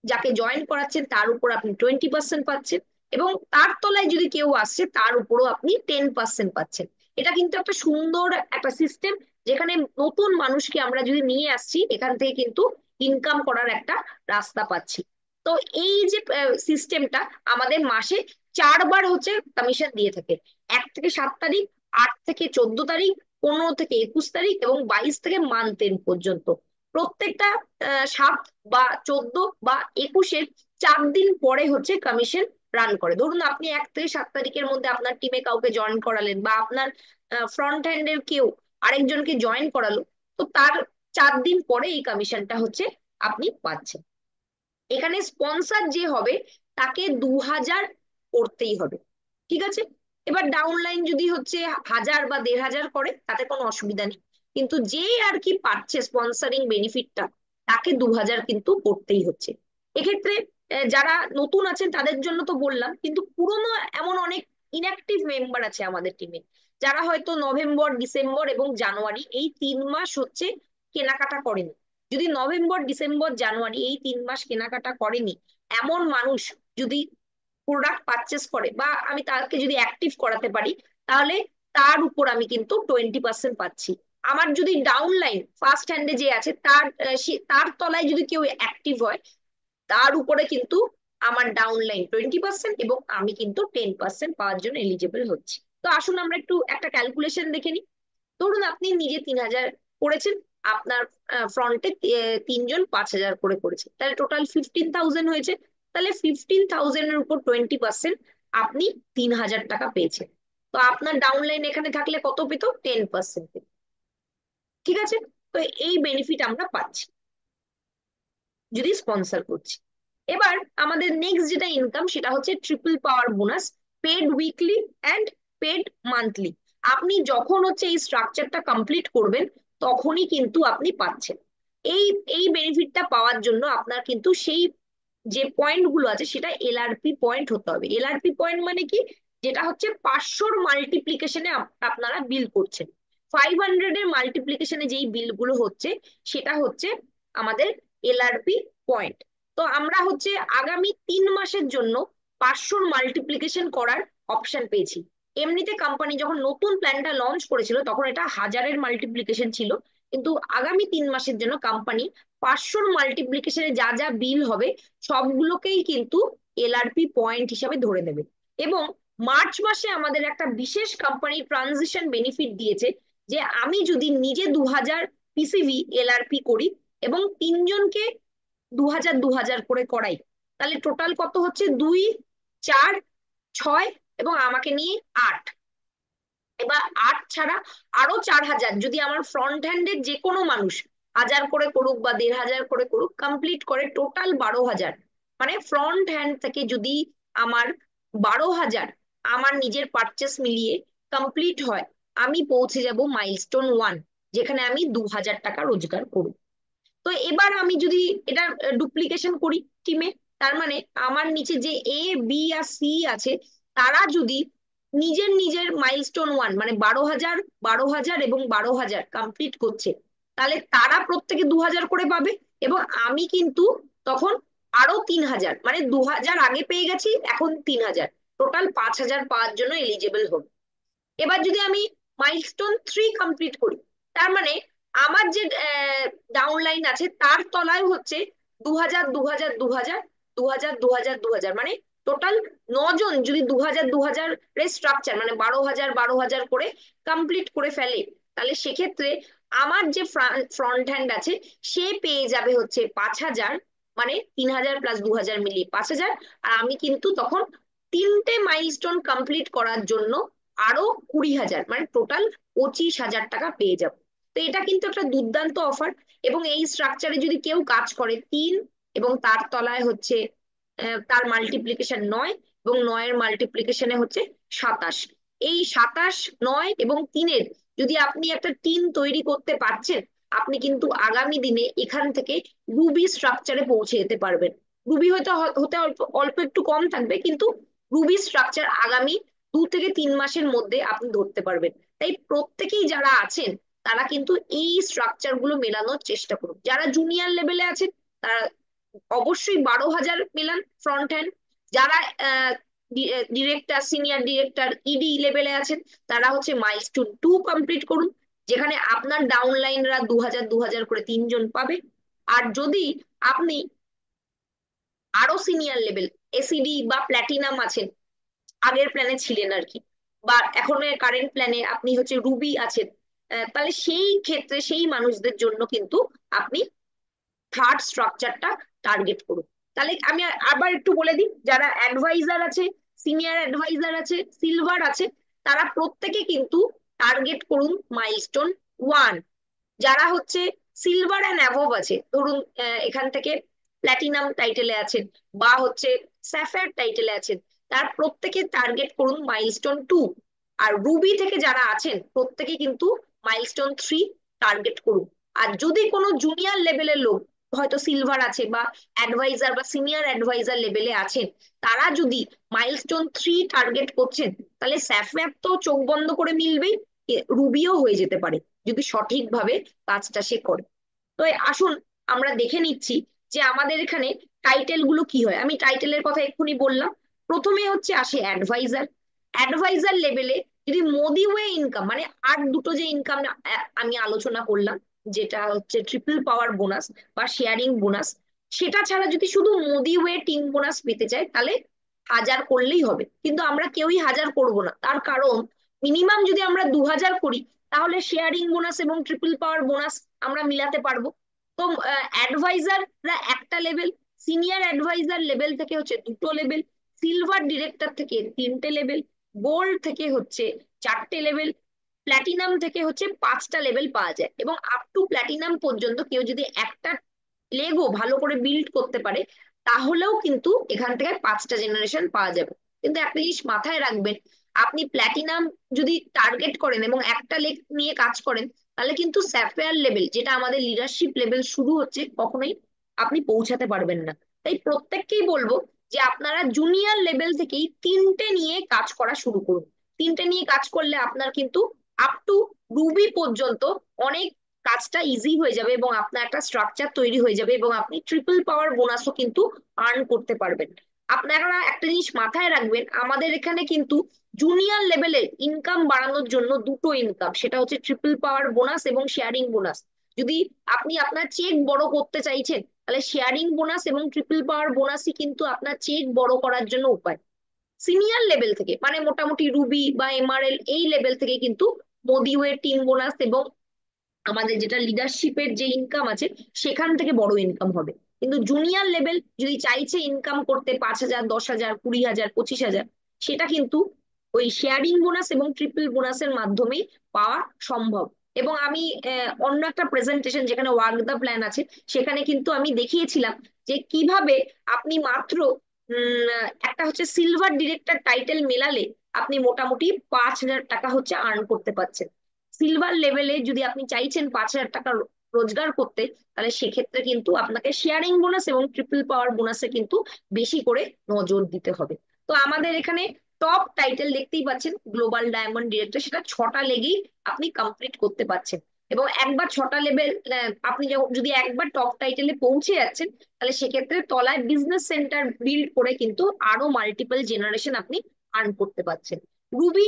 যাকে জয়েন করাচ্ছেন তার উপর আপনি 20% পাচ্ছেন, এবং তার তলায় যদি কেউ আসছে তার উপরও আপনি 10% পাচ্ছেন। এটা কিন্তু একটা সুন্দর একটা সিস্টেম, যেখানে নতুন মানুষকে আমরা যদি নিয়ে আসছি, এখান থেকে কিন্তু ইনকাম করার একটা রাস্তা পাচ্ছি। তো এই যে সিস্টেমটা আমাদের মাসে 4 বার হচ্ছে কমিশন দিয়ে থাকে। 1 থেকে 7 তারিখ, 8 থেকে 14 তারিখ, 15 থেকে 21 তারিখ এবং 22 থেকে মান্থ এন্ড পর্যন্ত। প্রত্যেকটা 7 বা 14 বা 21-এর 4 দিন পরে হচ্ছে কমিশন রান করে। ধরুন আপনি 1 থেকে 7 তারিখের মধ্যে আপনার টিমে কাউকে জয়েন করালেন, বা আপনার ফ্রন্ট হ্যান্ডের কেউ আরেকজনকে জয়েন করালো, তো তার 4 দিন পরে এই কমিশনটা হচ্ছে আপনি পাচ্ছেন। এখানে স্পন্সর যে হবে তাকে 2000 করতেই হবে, ঠিক আছে? এবার ডাউনলাইন যদি হচ্ছে 1000 বা 1500 করে, তাতে কোনো অসুবিধা নেই, কিন্তু যে আর কি পাচ্ছে স্পন্সরিং বেনিফিটটা, তাকে 2000 কিন্তু করতেই হচ্ছে। এক্ষেত্রে যারা নতুন আছেন তাদের জন্য তো বললাম, কিন্তু পুরনো এমন অনেক ইনঅ্যাক্টিভ মেম্বার আছে আমাদের টিমে, যারা হয়তো নভেম্বর, ডিসেম্বর এবং জানুয়ারি এই 3 মাস হচ্ছে কেনাকাটা করেনি। যদি নভেম্বর, ডিসেম্বর, জানুয়ারি এই 3 মাস কেনাকাটা করেনি এমন মানুষ যদি প্রোডাক্ট পারচেস করে, বা আমি তাকে যদি অ্যাক্টিভ করাতে পারি, তাহলে তার উপর আমি কিন্তু 20% পাচ্ছি। আমার যদি ডাউন লাইন ফার্স্ট হ্যান্ডে যে আছে তার তার তলায় যদি কেউ অ্যাক্টিভ হয়, তার উপরে কিন্তু আমার ডাউন লাইন 20% এবং আমি কিন্তু 10% পাওয়ার জন্য এলিজিবল হচ্ছি। তো আসুন আমরা একটু একটা ক্যালকুলেশন দেখে নিই। ধরুন আপনি নিজে 3000 করেছেন, আপনার ফ্রন্টে 3 জন 5000 করে করেছে, তাহলে টোটাল 15,000 হয়েছে। তাহলে 15,000-এর উপর 20% আপনি 3000 টাকা পেয়েছেন। তো আপনার ডাউনলাইন এখানে থাকলে কত পেত? 10% পেত, ঠিক আছে? তো এই বেনিফিট আমরা পাচ্ছি যদি স্পন্সর করছি। এবার আমাদের নেক্সট যেটা ইনকাম, সেটা হচ্ছে triple power bonus, paid weekly and paid monthly. আপনি যখন হচ্ছে এই স্ট্রাকচারটা কমপ্লিট করবেন, তখনই কিন্তু আপনি পাচ্ছেন। এই এই বেনিফিটটা পাওয়ার জন্য আপনার কিন্তু সেই যে পয়েন্ট গুলো আছে সেটা এলআরপি পয়েন্ট হতে হবে। এলআরপি পয়েন্ট মানে কি? যেটা হচ্ছে 500-র মাল্টিপ্লিকেশনে আপনারা বিল করছেন। 500-এর মাল্টিপ্লিকেশনে যেই বিল গুলো হচ্ছে, সেটা হচ্ছে আমাদের এলআরপি পয়েন্ট। তো আমরা হচ্ছে আগামী 3 মাসের জন্য 500-র মাল্টিপ্লিকেশন করার অপশন পেয়েছি। এমনিতে কোম্পানি যখন নতুন প্ল্যানটা লঞ্চ করেছিল তখন এটা 1000-এর মাল্টিপ্লিকেশন ছিল, কিন্তু আগামী 3 মাসের জন্য কোম্পানি 500-র মাল্টিপ্লিকেশনে যা যা বিল হবে সবগুলোকেই কিন্তু এলআরপি পয়েন্ট হিসাবে ধরে নেবে। এবং মার্চ মাসে আমাদের একটা বিশেষ কোম্পানি ট্রানজিশন বেনিফিট দিয়েছে, যে আমি যদি নিজে 2000 পিসিভি এলআরপি করি এবং 3জনকে 2000 2000 করে করাই, তাহলে টোটাল কত হচ্ছে? 2, 4, 6 এবং আমাকে নিয়ে 8। এবার 8 ছাড়া আরো 4000 যদি আমার ফ্রন্ট হ্যান্ডের যে কোনো মানুষ 1000 করে করুক বা 1500 করে করুক, কমপ্লিট করে টোটাল 12,000। মানে ফ্রন্ট হ্যান্ড থেকে যদি আমার 12,000 আমার নিজের পারচেস মিলিয়ে কমপ্লিট হয়, আমি পৌঁছে যাব মাইলস্টোন 1, যেখানে আমি 2000 টাকা রোজগার করব। তো এবার আমি যদি এটা ডুপ্লিকেশন করি টিমে, তার মানে আমার নিচে যে এ, বি আর সি আছে, তারা যদি নিজের নিজের মাইলস্টোন 1 মানে 12,000, 12,000 এবং 12,000 কমপ্লিট করছে, তাহলে তারা প্রত্যেকে 2000 করে পাবে, এবং আমি কিন্তু তখন আরো 3000, মানে 2000 আগে পেয়ে গেছি, এখন 3000, টোটাল 5000 পাওয়ার জন্য এলিজিবল হবে। এবার যদি আমি মাইলস্টোন 3 কমপ্লিট করি, তার মানে আমার যে ডাউনলাইন আছে তার তলায় হচ্ছে 2000 2000 2000 2000 2000 2000, মানে টোটাল 9 জন যদি 2000 2000 এর স্ট্রাকচার মানে 12,000 12,000 করে কমপ্লিট করে ফেলে, তাহলে সেক্ষেত্রে আমার যে ফ্রন্ট হ্যান্ড আছে সে পেয়ে যাবে হচ্ছে 5000, মানে 3000 প্লাস 2000 মিলিয়ে 5000। আর আমি কিন্তু তখন 3টে মাইলস্টোন কমপ্লিট করার জন্য আরো 20,000, মানে টোটাল 25,000 টাকা পেয়ে যাব। তো এটা কিন্তু একটা দুর্দান্ত অফার। এবং এই স্ট্রাকচারে যদি কেউ কাজ করে 3 এবং তার তলায় হচ্ছে তার মাল্টিপ্লিকেশন 9, এবং 9-এর মাল্টিপ্লিকেশনে হচ্ছে 27। এই 27, 9 এবং 3-এর যদি আপনি একটা টিম তৈরি করতে পারছেন, আপনি কিন্তু আগামী দিনে এখান থেকে রুবি স্ট্রাকচারে পৌঁছে যেতে পারবেন। রুবি হয়তো হতে অল্প অল্প একটু কম থাকবে, কিন্তু রুবি স্ট্রাকচার আগামী 2 থেকে 3 মাসের মধ্যে আপনি ধরতে পারবেন। তাই প্রত্যেকেই যারা আছেন তারা কিন্তু এই স্ট্রাকচার গুলো মেলানোর চেষ্টা করুন। যারা জুনিয়র লেভেলে আছেন তারা অবশ্যই 12,000 মেলান ফ্রন্ট হ্যান্ড। যারা ডিরেক্টর, সিনিয়র ডিরেক্টর, ইডি লেভেলে আছেন তারা হচ্ছে মাইলস্টোন 2 কমপ্লিট করুন, যেখানে আপনার ডাউনলাইনরা 2,000 2,000 করে 3 জন পাবে। আর যদি আপনি আরো সিনিয়র লেভেল, এসিডি বা প্ল্যাটিনাম আছেন, আগের প্ল্যানে ছিলেন আর কি, বা এখন কারেন্ট প্ল্যানে আপনি হচ্ছে রুবি আছেন, তাহলে সেই ক্ষেত্রে সেই মানুষদের জন্য কিন্তু আপনি থার্ড স্ট্রাকচারটা টার্গেট করুন। তাহলে আমি আবার একটু বলে দিই, যারা অ্যাডভাইজার আছে, সিনিয়র অ্যাডভাইজার আছে, সিলভার আছে, তারা প্রত্যেকে কিন্তু টার্গেট করুন মাইলস্টোন 1। যারা হচ্ছে সিলভার অ্যান্ড অ্যাভব আছে, ধরুন এখান থেকে প্ল্যাটিনাম টাইটেলে আছেন বা হচ্ছে স্যাফায়ার টাইটেলে আছেন, তার প্রত্যেকে টার্গেট করুন মাইলস্টোন 2। আর রুবি থেকে যারা আছেন প্রত্যেকে কিন্তু মাইলস্টোন 3 টার্গেট করুন। আর যদি কোনো জুনিয়র লেভেলের লোক, হয়তো সিলভার আছে বা অ্যাডভাইজার বা সিনিয়র অ্যাডভাইজার লেভেলে আছেন, তারা যদি মাইলস্টোন 3 টার্গেট করছেন, তাহলে স্যাফায়ার তো চোখ বন্ধ করে মিলবেই, রুবিও হয়ে যেতে পারে যদি সঠিকভাবে কাজটা সে করে। তো আসুন আমরা দেখে নিচ্ছি যে আমাদের এখানে টাইটেল গুলো কি হয়। আমি টাইটেলের কথা এক্ষুনি বললাম। প্রথমে হচ্ছে আসে অ্যাডভাইজার। অ্যাডভাইজার লেভেলে যদি মোদি ওয়ে ইনকাম, মানে আর দুটো যে ইনকাম আমি আলোচনা করলাম, যেটা হচ্ছে ট্রিপল পাওয়ার বোনাস বা শেয়ারিং বোনাস, সেটা ছাড়া যদি শুধু মোদি ওয়ে টিম বোনাস পেতে চায়, তাহলে 1,000 করলেই হবে। কিন্তু আমরা কেউই 1,000 করব না, তার কারণ মিনিমাম যদি আমরা 2,000 করি, তাহলে শেয়ারিং বোনাস এবং ট্রিপল পাওয়ার বোনাস আমরা মিলাতে পারবো। তো অ্যাডভাইজাররা একটা লেভেল, সিনিয়র অ্যাডভাইজার লেভেল থেকে হচ্ছে 2টো লেভেল, সিলভার ডিরেক্টর থেকে 3টে লেভেল, গোল্ড থেকে হচ্ছে 4টে লেভেল, প্ল্যাটিনাম থেকে হচ্ছে 5টা লেভেল পাওয়া যায়। এবং আপ টু প্ল্যাটিনাম পর্যন্ত কেউ যদি একটা লেগো ভালো করে বিল্ড করতে পারে, তাহলেও কিন্তু এখান থেকে 5টা জেনারেশন পাওয়া যাবে। কিন্তু একটা জিনিস মাথায় রাখবেন, আপনি প্ল্যাটিনাম যদি টার্গেট করেন এবং একটা লেগ নিয়ে কাজ করেন, তাহলে কিন্তু স্যাফায়ার লেভেল, যেটা আমাদের লিডারশিপ লেভেল শুরু হচ্ছে, কখনোই আপনি পৌঁছাতে পারবেন না। তাই প্রত্যেককেই বলবো যে আপনারা জুনিয়র লেভেল থেকেই 3টে নিয়ে কাজ করা শুরু করুন। 3টে নিয়ে কাজ করলে আপনার কিন্তু আপ টু রুবি পর্যন্ত অনেক কাজটা ইজি হয়ে যাবে, এবং আপনার একটা স্ট্রাকচার তৈরি হয়ে যাবে, এবং আপনি ট্রিপল পাওয়ার বোনাসও কিন্তু আর্ন করতে পারবেন। আপনারা একটা জিনিস মাথায় রাখবেন, আমাদের এখানে কিন্তু জুনিয়র লেভেলের ইনকাম বাড়ানোর জন্য দুটো ইনকাম, সেটা হচ্ছে ট্রিপল পাওয়ার বোনাস এবং শেয়ারিং বোনাস। যদি আপনি আপনার চেক বড় করতে চাইছেন, তাহলে শেয়ারিং বোনাস এবং ট্রিপল পাওয়ার বোনাসই কিন্তু আপনার চেক বড় করার জন্য উপায়। সিনিয়র লেভেল থেকে মানে মোটামুটি রুবি বা এমআরএল এই লেভেল থেকে কিন্তু মোদি ওয়ে টিম বোনাস এবং আমাদের যেটা লিডারশিপের যে ইনকাম আছে, সেখান থেকে বড় ইনকাম হবে। কিন্তু জুনিয়র লেভেল যদি চাইছে ইনকাম করতে 5,000, 10,000, 20,000, 25,000, সেটা কিন্তু ওই শেয়ারিং বোনাস এবং ট্রিপল বোনাসের মাধ্যমেই পাওয়া সম্ভব। এবং আমি অন্য একটা প্রেজেন্টেশন যেখানে ওয়ার্ক দ্য প্ল্যান আছে, সেখানে কিন্তু আমি দেখিয়েছিলাম যে কিভাবে আপনি মাত্র একটা হচ্ছে সিলভার ডিরেক্টর টাইটেল মেলালে আপনি মোটামুটি 5,000 টাকা হচ্ছে আর্ন করতে পারছেন। সিলভার লেভেলে যদি আপনি চাইছেন 5,000 টাকা রোজগার করতে, তাহলে সেক্ষেত্রে কিন্তু আপনাকে শেয়ারিং বোনাস এবং ট্রিপল পাওয়ার বোনাসে কিন্তু বেশি করে নজর দিতে হবে। তো আমাদের এখানে টপ টাইটেল দেখতেই পাচ্ছেন, গ্লোবাল ডায়মন্ড ডিরেক্টর, সেটা 6টা লেগেই আপনি কমপ্লিট করতে পারছেন। এবং একবার 6টা লেভেল, আপনি যদি একবার টপ টাইটেলে পৌঁছে যাচ্ছেন, তাহলে সেক্ষেত্রে তলায় বিজনেস সেন্টার বিল্ড করে কিন্তু আরো মাল্টিপল জেনারেশন আপনি আর্ন করতে পারছেন। রুবি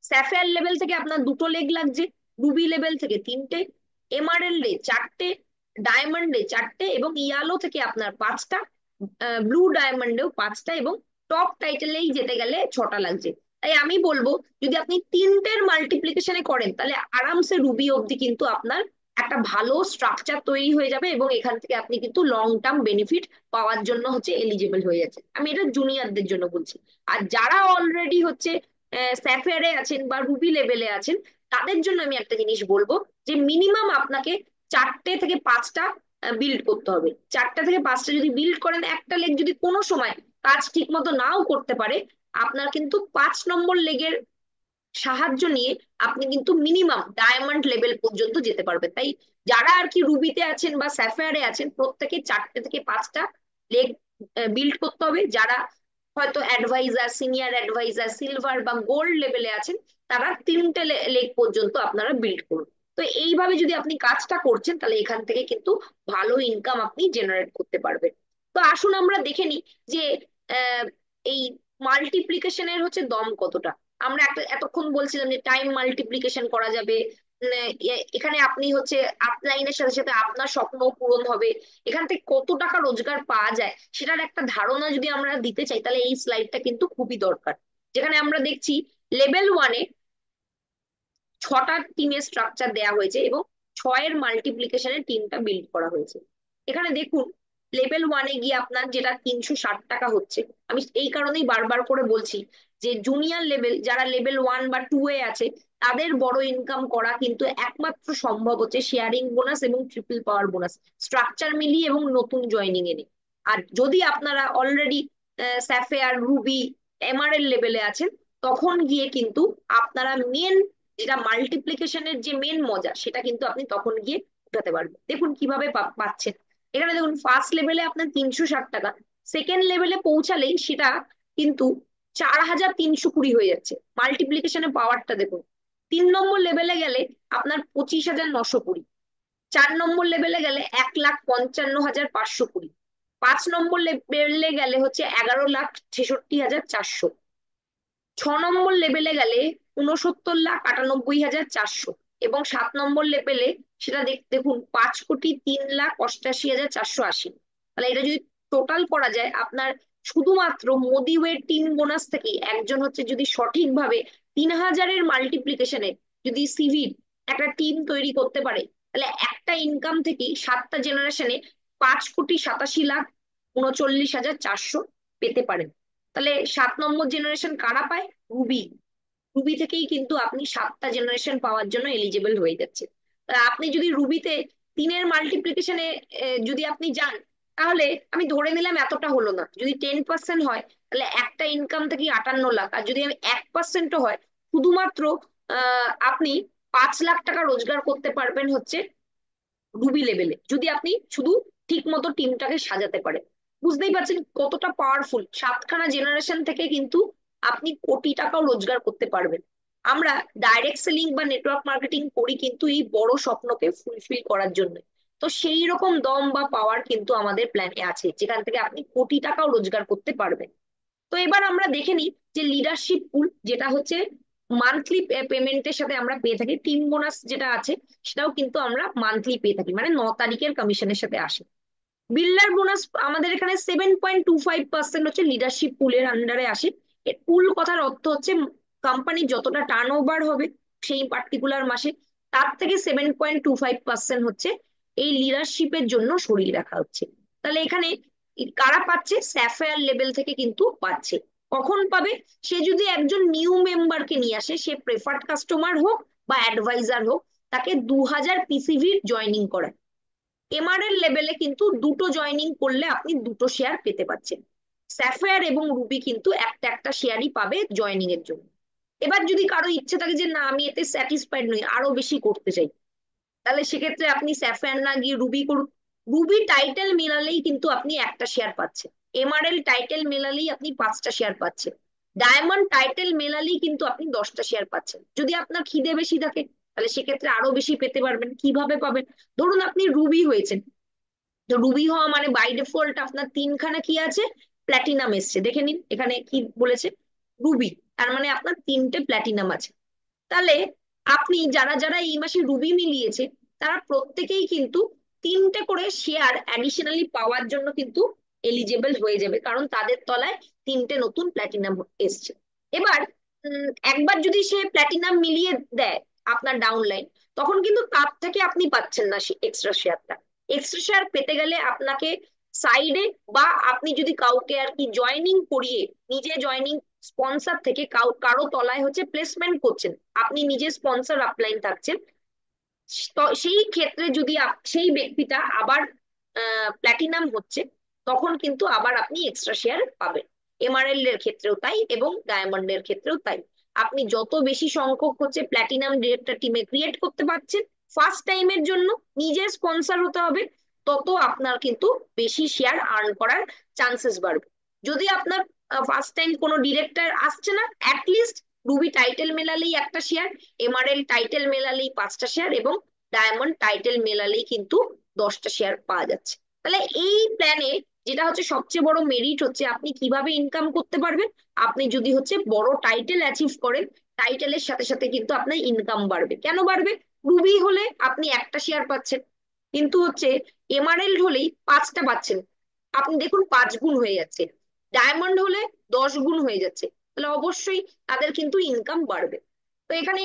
স্যাফায়ার লেভেল থেকে আপনার 2টো লেগ লাগছে, রুবি লেভেল থেকে 3টে, এমারেল্ডে 4টে, ডায়মন্ডে 4টে, এবং ইয়ালো থেকে আপনার 5টা, ব্লু ডায়মন্ডেও 5টা, এবং টপ টাইটেলেই যেতে গেলে 6টা লাগছে। তাই আমি বলবো যদি আপনি 3টের মাল্টিপ্লিকেশনে করেন, তাহলে আরামসে রুবি অব্দি কিন্তু আপনার একটা ভালো স্ট্রাকচার তৈরি হয়ে যাবে, এবং এখান থেকে আপনি কিন্তু লং টার্ম বেনিফিট পাওয়ার জন্য হচ্ছে এলিজিবল হয়ে যাচ্ছে। আমি এটা জুনিয়রদের জন্য বলছি। আর যারা অলরেডি হচ্ছে স্যাফায়ারে আছেন বা রুবি লেভেলে আছেন, তাদের জন্য আমি একটা জিনিস বলবো যে মিনিমাম আপনাকে 4টে থেকে 5টা বিল্ড করতে হবে। 4টা থেকে 5টা যদি বিল্ড করেন, একটা লেগ যদি কোনো সময় কাজ ঠিক মতো নাও করতে পারে, আপনার কিন্তু 5 নম্বর লেগের সাহায্য নিয়ে আপনি কিন্তু মিনিমাম ডায়মন্ড লেভেল পর্যন্ত যেতে পারবেন। তাই যারা আর কি রুবিতে আছেন বা স্যাফায়ারে আছেন, প্রত্যেকে 4টে থেকে 5টা লেগ বিল্ড করতে হবে। যারা হয়তো অ্যাডভাইজার, সিনিয়র অ্যাডভাইজার, সিলভার বা গোল্ড লেভেলে আছেন, তারা 3টে লেগ পর্যন্ত আপনারা বিল্ড করুন। তো এইভাবে যদি আপনি কাজটা করছেন, তাহলে এখান থেকে কিন্তু ভালো ইনকাম আপনি জেনারেট করতে পারবেন। তো আসুন আমরা দেখে নিই যে আহ, এই মাল্টিপ্লিকেশনের হচ্ছে দম কতটা। আমরা এতক্ষণ বলছিলাম যে টাইম মাল্টিপ্লিকেশন করা যাবে, এখানে আপনি হচ্ছে আপলাইনের সাথে সাথে আপনার স্বপ্ন পূরণ হবে, এখান থেকে কত টাকা রোজগার পাওয়া যায় সেটার একটা ধারণা যদি আমরা দিতে চাই, তাহলে এই স্লাইডটা কিন্তু খুবই দরকার। যেখানে আমরা দেখছি লেভেল 1-এ 6টা টিমের স্ট্রাকচার দেওয়া হয়েছে এবং 6-এর মাল্টিপ্লিকেশনের টিমটা বিল্ড করা হয়েছে। এখানে দেখুন লেভেল 1-এ গিয়ে আপনার যেটা 360 টাকা হচ্ছে। আমি এই কারণেই বারবার করে বলছি যে জুনিয়র লেভেল, যারা লেভেল 1 বা 2-এ আছে, তাদের বড় ইনকাম করা কিন্তু একমাত্র সম্ভব হচ্ছে শেয়ারিং বোনাস এবং ট্রিপল পাওয়ার বোনাস, স্ট্রাকচার মিলিয়ে এবং নতুন জয়নিং এনে। আর যদি আপনারা অলরেডি স্যাফেয়ার, রুবি, এমআরএল লেভেলে আছেন, তখন গিয়ে কিন্তু আপনারা মেন যেটা মাল্টিপ্লিকেশনের যে মেন মজা, সেটা কিন্তু আপনি তখন গিয়ে উঠাতে পারবেন। দেখুন কিভাবে পাচ্ছেন। এখানে দেখুন ফার্স্ট লেভেলে আপনার 360 টাকা, সেকেন্ড লেভেলে পৌঁছালেই সেটা কিন্তু 4,320 হয়ে যাচ্ছে। মাল্টিপ্লিকেশনের পাওয়ারটা দেখুন। 3 নম্বর লেভেলে গেলে আপনার 25,920, 4 নম্বর লেভেলে গেলে 1,55,520, 5 নম্বর লেভেলে গেলে হচ্ছে 11,66,400, 6 নম্বর লেভেলে গেলে 69,98,400, এবং 7 নম্বর লেভেলে সেটা দেখুন 5,03,88,480। তাহলে এটা যদি টোটাল করা যায়, আপনার শুধুমাত্র মোদি ওয়ে টিম বোনাস থেকে একজন হচ্ছে যদি সঠিকভাবে 3,000-এর মাল্টিপ্লিকেশনে যদি সিভির একটা টিম তৈরি করতে পারে, তাহলে একটা ইনকাম থেকেই 7টা জেনারেশনে 5,87,39,400 পেতে পারেন। তাহলে 7 নম্বর জেনারেশন কারা পায়? রুবি। রুবি থেকেই কিন্তু আপনি 7টা জেনারেশন পাওয়ার জন্য এলিজিবল হয়ে যাচ্ছে। তা আপনি যদি রুবিতে 3-এর মাল্টিপ্লিকেশনে যদি আপনি যান, তাহলে আমি ধরে নিলাম এতটা হলো না, যদি 10% হয় তাহলে একটা ইনকাম থেকে 58 লাখ, আর যদি আমি 1%ও হয়, শুধুমাত্র আপনি 5 লাখ টাকা রোজগার করতে পারবেন হচ্ছে রুবি লেভেলে, যদি আপনি শুধু ঠিক মতো টিমটাকে সাজাতে পারেন। বুঝতেই পারছেন কতটা পাওয়ারফুল। 7খানা জেনারেশন থেকে কিন্তু আপনি কোটি টাকাও রোজগার করতে পারবেন। আমরা ডাইরেক্ট সেলিং বা নেটওয়ার্ক মার্কেটিং করি কিন্তু এই বড় স্বপ্নকে ফুলফিল করার জন্য। তো সেই রকম দম বা পাওয়ার কিন্তু আমাদের প্ল্যানে আছে, যেখান থেকে আপনি কোটি টাকাও রোজগার করতে পারবেন। তো এবার আমরা দেখে নিই যে লিডারশিপ পুল, যেটা হচ্ছে মান্থলি পেমেন্টের সাথে আমরা পেয়ে থাকি। টিম বোনাস যেটা আছে সেটাও কিন্তু আমরা মান্থলি পেয়ে থাকি, মানে 9 তারিখের কমিশনের সাথে আসে। বিল্ডার বোনাস আমাদের এখানে 7.25% হচ্ছে লিডারশিপ পুলের আন্ডারে আসে। এর পুল কথার অর্থ হচ্ছে কোম্পানির যতটা টার্ন ওভার হবে সেই পার্টিকুলার মাসে, তার থেকে 7.25% হচ্ছে এই লিডারশিপের জন্য সরিয়ে রাখা হচ্ছে। তাহলে এখানে কারা পাচ্ছে? স্যাফায়ার লেভেল থেকে কিন্তু পাচ্ছে। কখন পাবে? সে যদি একজন নিউ মেম্বারকে নিয়ে আসে, সে প্রেফার্ড কাস্টমার হোক বা অ্যাডভাইজার হোক, তাকে 2,000 পিসিভির জয়নিং করায়। এমআরএল লেভেলে কিন্তু দুটো জয়নিং করলে আপনি দুটো শেয়ার পেতে পাচ্ছেন। স্যাফায়ার এবং রুবি কিন্তু একটা একটা শেয়ারই পাবে জয়নিং এর জন্য। এবার যদি কারো ইচ্ছে থাকে যে না আমি এতে স্যাটিসফাইড নই, আরো বেশি করতে চাই, তাহলে সেক্ষেত্রে আপনি স্যাফায়ার না গিয়ে রুবি করুন। রুবি টাইটেল মেলালেই কিন্তু আপনি একটা শেয়ার পাচ্ছেন, এমআরএল টাইটেল মেলালেই আপনি 5টা শেয়ার পাচ্ছেন, ডায়মন্ড টাইটেল মেলালেই কিন্তু আপনি 10টা শেয়ার পাচ্ছেন। যদি আপনার খিদে বেশি থাকে, তাহলে সেক্ষেত্রে আরো বেশি পেতে পারবেন। কিভাবে পাবেন? ধরুন আপনি রুবি হয়েছেন, তো রুবি হওয়া মানে বাই ডিফল্ট আপনার 3খানা কি আছে? প্ল্যাটিনাম এসছে। দেখে নিন এখানে কি বলেছে, রুবি, তার মানে আপনার 3টে প্ল্যাটিনাম আছে। তাহলে আপনি যারা যারা এই মাসে রুবি মিলিয়েছে, তারা প্রত্যেকেই কিন্তু 3টে করে শেয়ার অ্যাডিশনালি পাওয়ার জন্য কিন্তু এলিজেবল হয়ে যাবে, কারণ তাদের তলায় 3টে নতুন প্ল্যাটিনাম এসছে। এবার একবার যদি সে প্ল্যাটিনাম মিলিয়ে দেয় আপনার ডাউনলাইন, তখন কিন্তু তার থেকে আপনি পাচ্ছেন না এক্সট্রা শেয়ারটা। এক্সট্রা শেয়ার পেতে গেলে আপনাকে সাইডে, বা আপনি যদি কাউকে আর কি জয়নিং করিয়ে, নিজে জয়নিং স্পন্সর থেকে কারো তলায় হচ্ছে প্লেসমেন্ট করছেন, আপনি নিজে স্পন্সর আপলাইন থাকছেন, তো সেই ক্ষেত্রে যদি সেই ব্যক্তিটা আবার প্ল্যাটিনাম হচ্ছে, তখন কিন্তু আবার আপনি এক্সট্রা শেয়ার পাবেন। এমআরএল এর ক্ষেত্রেও তাই এবং ডায়মন্ডের ক্ষেত্রেও তাই। আপনি যত বেশি সংখ্যক হচ্ছে প্ল্যাটিনাম ডিরেক্টর টিমে ক্রিয়েট করতে পারছেন ফার্স্ট টাইমের জন্য, নিজের স্পন্সর হতে হবে, তত আপনার কিন্তু বেশি শেয়ার আর্ন করার চান্সেস বাড়বে। যদি আপনার ফার্স্ট টাইম কোনো ডিরেক্টর আসছে না, অ্যাটলিস্ট রুবি টাইটেল মেলালেই একটা শেয়ার, এমআরএল টাইটেল মেলালেই 5টা শেয়ার এবং ডায়মন্ড টাইটেল মেলালেই কিন্তু 10টা শেয়ার পাওয়া যাচ্ছে। তাহলে এই প্ল্যানে যেটা হচ্ছে সবচেয়ে বড় মেরিট হচ্ছে আপনি কিভাবে ইনকাম করতে পারবেন। আপনি যদি হচ্ছে বড় টাইটেল অ্যাচিভ করেন, টাইটেলের সাথে সাথে কিন্তু আপনার ইনকাম বাড়বে। কেন বাড়বে? রুবি হলে আপনি একটা শেয়ার পাচ্ছেন, কিন্তু হচ্ছে এমআরএল হলেই 5টা পাচ্ছেন, আপনি দেখুন 5 গুণ হয়ে যাচ্ছে। ডায়মন্ড হলে 10 গুণ হয়ে যাচ্ছে, তাহলে অবশ্যই তাদের কিন্তু ইনকাম বাড়বে। তো এখানে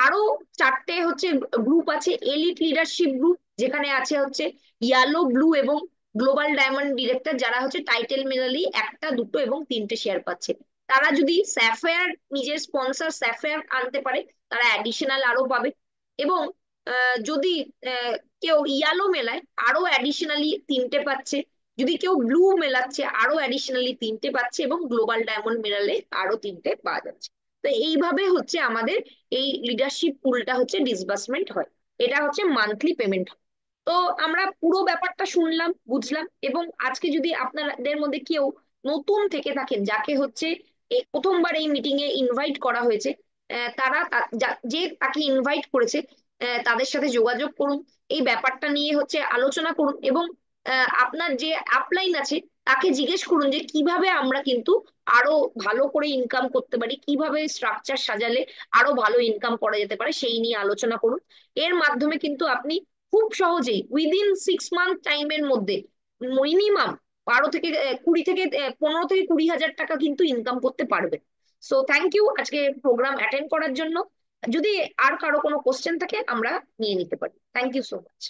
আরো 4টে হচ্ছে গ্রুপ আছে, এলিট লিডারশিপ গ্রুপ, যেখানে আছে হচ্ছে ইয়েলো, ব্লু এবং গ্লোবাল ডায়মন্ড ডিরেক্টর, যারা হচ্ছে টাইটেল মেলালি একটা, দুটো এবং 3টে শেয়ার পাচ্ছে। তারা যদি স্যাফায়ার, নিজের স্পন্সর স্যাফায়ার আনতে পারে, তারা অ্যাডিশনাল আরো পাবে। এবং যদি আহ, কেউ ইয়ালো মেলায় আরো অ্যাডিশনালি 3টে পাচ্ছে, যদি কেউ ব্লু মেলাচ্ছে আরো অ্যাডিশনালি 3টে পাচ্ছে, এবং গ্লোবাল ডায়মন্ড মেলালে আরো 3টে পাওয়া যাচ্ছে। তো এইভাবে হচ্ছে আমাদের এই লিডারশিপ পুলটা হচ্ছে ডিসবার্সমেন্ট হয়, এটা হচ্ছে মান্থলি পেমেন্ট। তো আমরা পুরো ব্যাপারটা শুনলাম, বুঝলাম। এবং আজকে যদি আপনাদের মধ্যে কেউ নতুন থেকে থাকেন, যাকে হচ্ছে এই প্রথমবার এই মিটিং এ ইনভাইট করা হয়েছে, তারা যে তাকে ইনভাইট করেছে তাদের সাথে যোগাযোগ করুন, এই ব্যাপারটা নিয়ে হচ্ছে আলোচনা করুন, এবং আপনার যে আপলাইন আছে তাকে জিজ্ঞেস করুন যে কিভাবে আমরা কিন্তু আরো ভালো করে ইনকাম করতে পারি, কিভাবে স্ট্রাকচার সাজালে আরো ভালো ইনকাম করা যেতে পারে, সেই নিয়ে আলোচনা করুন। এর মাধ্যমে কিন্তু আপনি খুব সহজেই উইদিন 6 মান্থ টাইমের মধ্যে মিনিমাম 15 থেকে 20 হাজার টাকা কিন্তু ইনকাম করতে পারবেন। সো থ্যাংক ইউ আজকে প্রোগ্রাম অ্যাটেন্ড করার জন্য। যদি আর কারো কোনো কোশ্চেন থাকে আমরা নিয়ে নিতে পারি। Thank you so much.